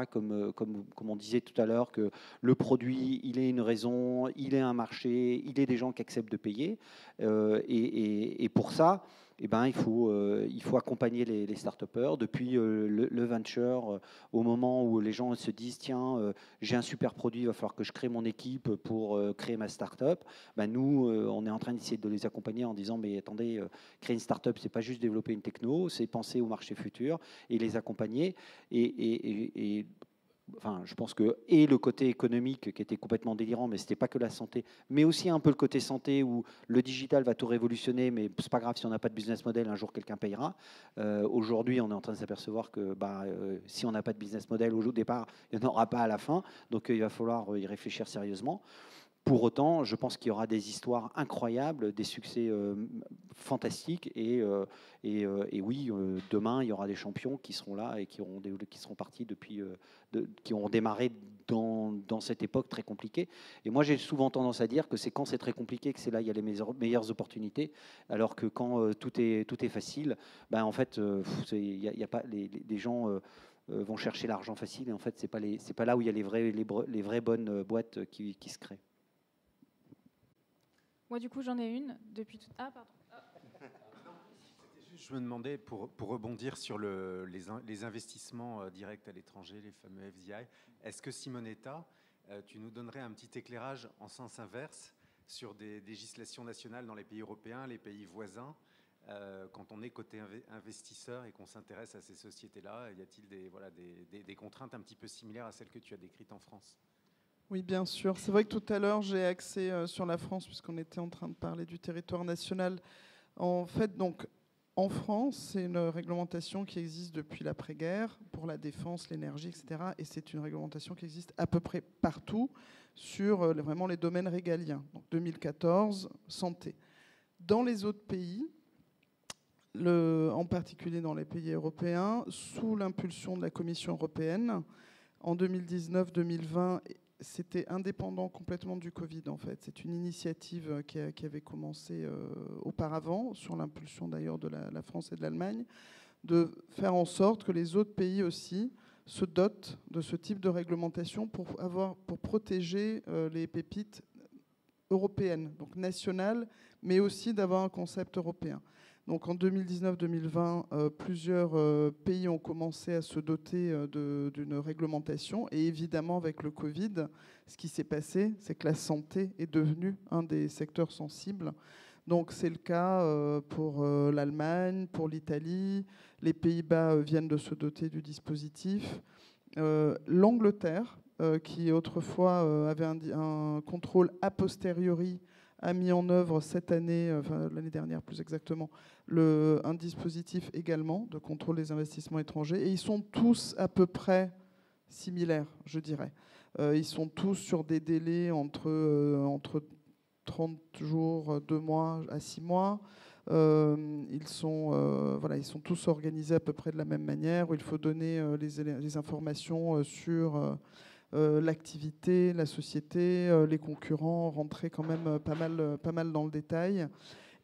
comme on disait tout à l'heure, que le produit, il ait une raison, il ait un marché, il ait des gens qui acceptent de payer. Et pour ça, eh ben, il faut accompagner les start-upers depuis le venture, au moment où les gens se disent tiens, j'ai un super produit, il va falloir que je crée mon équipe pour créer ma start-up. Ben, nous, on est en train d'essayer de les accompagner en disant mais attendez, créer une start-up, c'est pas juste développer une techno, c'est penser au marché futur et les accompagner. Enfin, je pense que le côté économique qui était complètement délirant, mais c'était pas que la santé, mais aussi un peu le côté santé où le digital va tout révolutionner, mais c'est pas grave si on n'a pas de business model, un jour quelqu'un payera. Aujourd'hui, on est en train de s'apercevoir que si on n'a pas de business model au départ, il n'y en aura pas à la fin, donc il va falloir y réfléchir sérieusement. Pour autant, je pense qu'il y aura des histoires incroyables, des succès fantastiques. Et oui, demain, il y aura des champions qui seront là et qui seront partis depuis, qui ont démarré dans cette époque très compliquée. Et moi, j'ai souvent tendance à dire que c'est quand c'est très compliqué que c'est là il y a les meilleures opportunités, alors que quand tout est facile, ben, en fait, y a pas, les gens vont chercher l'argent facile. Et en fait, c'est pas là où il y a les vraies bonnes boîtes qui se créent. Moi, du coup, j'en ai une depuis tout... Ah, pardon. Je me demandais, pour rebondir sur les investissements directs à l'étranger, les fameux FDI, est-ce que Simonetta, tu nous donnerais un petit éclairage en sens inverse sur des législations nationales dans les pays européens, les pays voisins, quand on est côté investisseur et qu'on s'intéresse à ces sociétés-là, y a-t-il des contraintes un petit peu similaires à celles que tu as décrites en France ? Oui, bien sûr. C'est vrai que tout à l'heure, j'ai axé sur la France, puisqu'on était en train de parler du territoire national. En fait, donc, en France, c'est une réglementation qui existe depuis l'après-guerre pour la défense, l'énergie, etc. Et c'est une réglementation qui existe à peu près partout sur vraiment les domaines régaliens. Donc, 2014, santé. Dans les autres pays, en particulier dans les pays européens, sous l'impulsion de la Commission européenne, en 2019-2020, c'était indépendant complètement du Covid, en fait. C'est une initiative qui avait commencé auparavant, sur l'impulsion d'ailleurs de la France et de l'Allemagne, de faire en sorte que les autres pays aussi se dotent de ce type de réglementation pour protéger les pépites européennes, donc nationales, mais aussi d'avoir un concept européen. Donc en 2019-2020, plusieurs pays ont commencé à se doter d'une réglementation. Et évidemment, avec le Covid, ce qui s'est passé, c'est que la santé est devenue un des secteurs sensibles. Donc c'est le cas pour l'Allemagne, pour l'Italie. Les Pays-Bas viennent de se doter du dispositif. L'Angleterre, qui autrefois avait un contrôle a posteriori, a mis en œuvre cette année, enfin l'année dernière plus exactement, un dispositif également de contrôle des investissements étrangers. Et ils sont tous à peu près similaires, je dirais. Ils sont tous sur des délais entre 30 jours, 2 mois à 6 mois. Ils sont tous organisés à peu près de la même manière, où il faut donner les informations sur l'activité, la société, les concurrents, rentrer quand même pas mal dans le détail,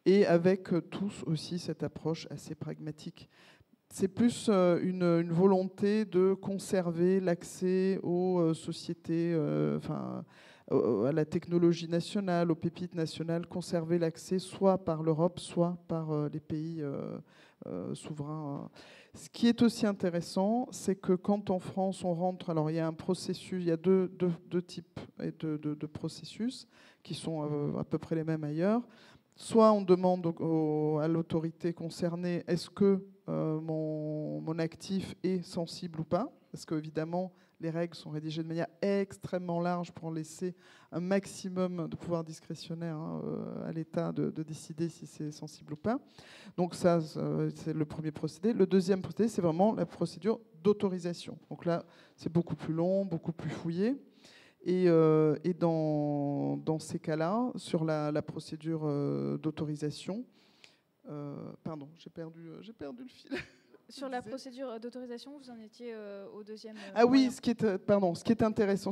et avec tous aussi cette approche assez pragmatique. C'est plus une volonté de conserver l'accès aux sociétés, à la technologie nationale, aux pépites nationales, conserver l'accès soit par l'Europe, soit par les pays souverains. Ce qui est aussi intéressant, c'est que quand en France on rentre, alors il y a un processus, il y a deux types de processus qui sont à peu près les mêmes ailleurs. soit on demande à l'autorité concernée est-ce que mon actif est sensible ou pas, parce qu'évidemment, les règles sont rédigées de manière extrêmement large pour laisser un maximum de pouvoir discrétionnaire à l'État de décider si c'est sensible ou pas. Donc ça, c'est le premier procédé. Le deuxième procédé, c'est vraiment la procédure d'autorisation. Donc là, c'est beaucoup plus long, beaucoup plus fouillé. Et dans ces cas-là, sur la procédure d'autorisation, pardon, j'ai perdu le fil. Sur la procédure d'autorisation, vous en étiez au deuxième. Ah oui, ce qui est intéressant,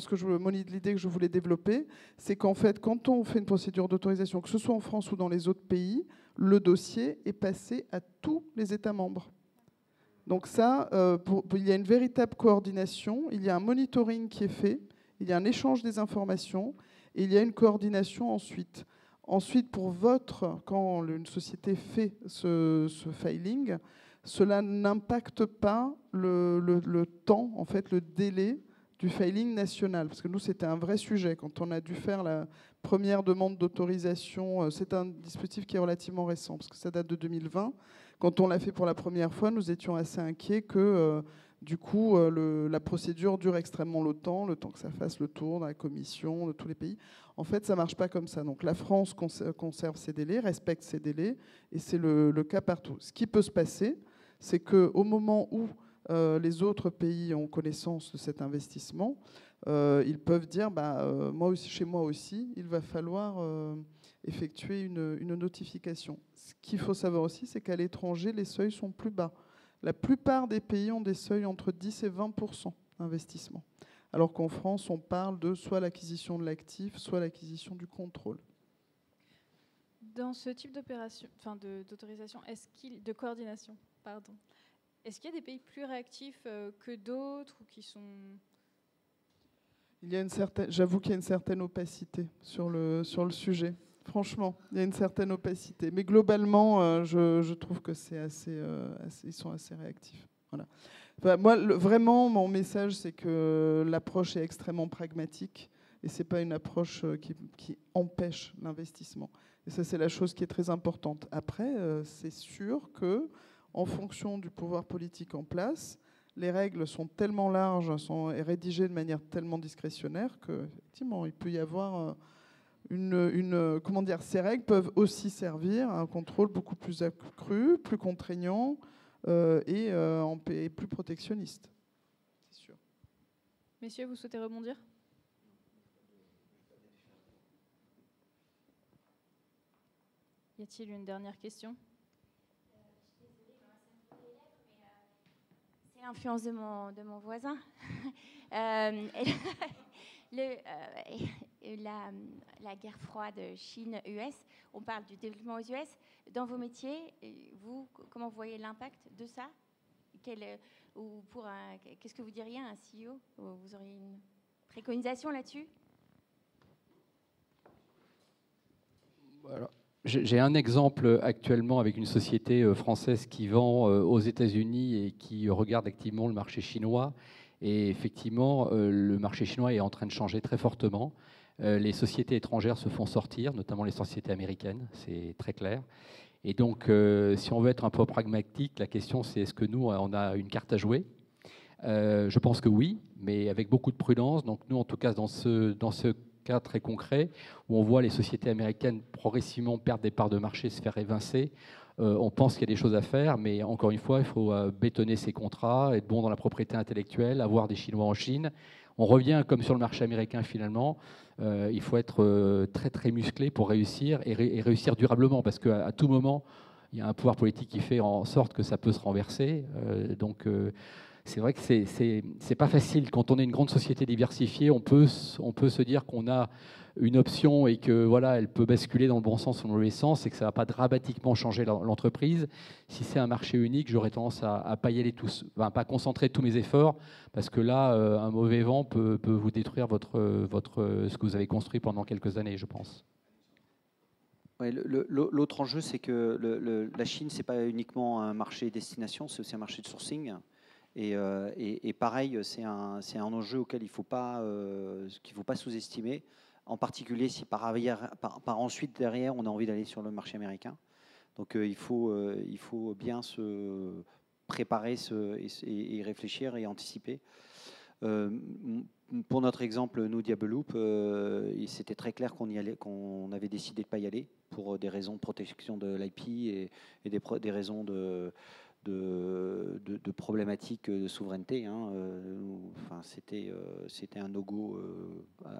l'idée que je voulais développer, c'est qu'en fait, quand on fait une procédure d'autorisation, que ce soit en France ou dans les autres pays, le dossier est passé à tous les États membres. Donc ça, il y a une véritable coordination, il y a un monitoring qui est fait, il y a un échange des informations et il y a une coordination ensuite. Ensuite, quand une société fait ce filing, cela n'impacte pas le temps, en fait, le délai du filing national. Parce que nous, c'était un vrai sujet. Quand on a dû faire la première demande d'autorisation, c'est un dispositif qui est relativement récent, parce que ça date de 2020. Quand on l'a fait pour la première fois, nous étions assez inquiets que, du coup, la procédure dure extrêmement longtemps, le temps que ça fasse le tour dans la commission de tous les pays. En fait, ça ne marche pas comme ça. Donc la France conserve ses délais, respecte ses délais, et c'est le cas partout. Ce qui peut se passer, c'est qu'au moment où les autres pays ont connaissance de cet investissement, ils peuvent dire, moi aussi, chez moi aussi, il va falloir effectuer une notification. Ce qu'il faut savoir aussi, c'est qu'à l'étranger, les seuils sont plus bas. La plupart des pays ont des seuils entre 10 et 20% d'investissement. Alors qu'en France, on parle de soit l'acquisition de l'actif, soit l'acquisition du contrôle. Dans ce type d'opération, d'autorisation, de coordination, pardon, est-ce qu'il y a des pays plus réactifs que d'autres ou qui sont... J'avoue qu'il y a une certaine opacité sur le sujet. Franchement, il y a une certaine opacité. Mais globalement, je trouve que ils sont assez réactifs. Voilà. Enfin, moi, vraiment, mon message, c'est que l'approche est extrêmement pragmatique et ce n'est pas une approche qui empêche l'investissement. Et ça, c'est la chose qui est très importante. Après, c'est sûr que, en fonction du pouvoir politique en place, les règles sont tellement larges, sont rédigées de manière tellement discrétionnaire qu'effectivement, il peut y avoir ces règles peuvent aussi servir à un contrôle beaucoup plus accru, plus contraignant et plus protectionniste. C'est sûr. Messieurs, vous souhaitez rebondir ? Y a-t-il une dernière question ? C'est l'influence de mon voisin. La guerre froide Chine-US, on parle du développement aux US. Dans vos métiers, vous, comment vous voyez l'impact de ça ? Qu'est-ce que vous diriez à un CEO ? Vous auriez une préconisation là-dessus ? Voilà. J'ai un exemple actuellement avec une société française qui vend aux États-Unis et qui regarde activement le marché chinois. Et effectivement, le marché chinois est en train de changer très fortement. Les sociétés étrangères se font sortir, notamment les sociétés américaines, c'est très clair. Et donc, si on veut être un peu pragmatique, la question c'est est-ce que nous, on a une carte à jouer ? Je pense que oui, mais avec beaucoup de prudence. Donc nous, en tout cas, dans ce cas très concret, où on voit les sociétés américaines progressivement perdre des parts de marché, se faire évincer, on pense qu'il y a des choses à faire, mais encore une fois, il faut bétonner ces contrats, être bon dans la propriété intellectuelle, avoir des Chinois en Chine. On revient comme sur le marché américain finalement. Il faut être très très musclé pour réussir et réussir durablement, parce qu'à tout moment, il y a un pouvoir politique qui fait en sorte que ça peut se renverser. C'est vrai que c'est pas facile. Quand on est une grande société diversifiée, on peut se dire qu'on a une option et que voilà, elle peut basculer dans le bon sens ou dans le mauvais sens et que ça va pas dramatiquement changer l'entreprise. Si c'est un marché unique, j'aurais tendance à pas y aller pas concentrer tous mes efforts, parce que là, un mauvais vent peut vous détruire ce que vous avez construit pendant quelques années, je pense. Ouais, l'autre enjeu, c'est que la Chine, c'est pas uniquement un marché destination, c'est aussi un marché de sourcing. Et pareil, c'est un enjeu auquel il ne faut pas sous-estimer. en particulier si par ensuite, derrière, on a envie d'aller sur le marché américain. Donc il faut bien se préparer et réfléchir et anticiper. Pour notre exemple, nous, Diabeloop, c'était très clair qu'on avait décidé de ne pas y aller pour des raisons de protection de l'IP et des raisons de problématiques de souveraineté. Enfin, c'était un no-go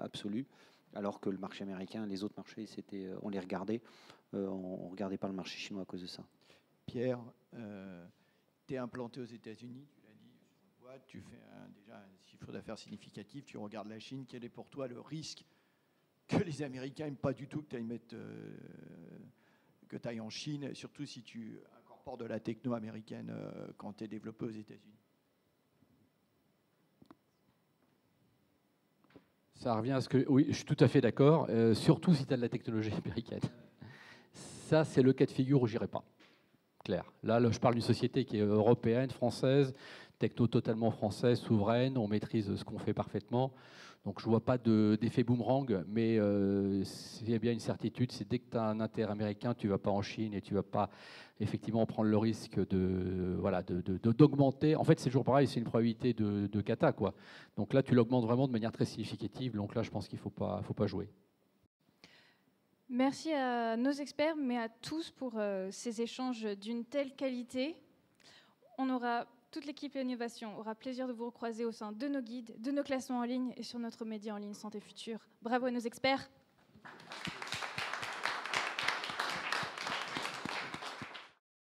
absolu, alors que le marché américain, les autres marchés, on les regardait. On ne regardait pas le marché chinois à cause de ça. Pierre, tu es implanté aux États-Unis, tu l'as dit, tu fais déjà un chiffre d'affaires significatif, tu regardes la Chine. Quel est pour toi le risque que les Américains n'aiment pas du tout que tu ailles en Chine, surtout si tu incorpores de la techno américaine quand tu es développé aux États-Unis? Ça revient à ce que... Oui, je suis tout à fait d'accord, surtout si tu as de la technologie américaine. Ça, c'est le cas de figure où j'irai pas. Clair. Là, je parle d'une société qui est européenne, française, techno totalement française, souveraine, on maîtrise ce qu'on fait parfaitement. Donc je ne vois pas d'effet boomerang, mais s'il y a bien une certitude, c'est dès que tu as un intérêt américain, tu ne vas pas en Chine et tu ne vas pas effectivement prendre le risque d'augmenter. En fait, c'est toujours pareil, c'est une probabilité de cata, quoi. Donc là, tu l'augmentes vraiment de manière très significative. Donc là, je pense qu'il ne faut pas jouer. Merci à nos experts, mais à tous pour ces échanges d'une telle qualité. Toute l'équipe Innovation aura plaisir de vous recroiser au sein de nos guides, de nos classements en ligne et sur notre média en ligne Santé Future. Bravo à nos experts.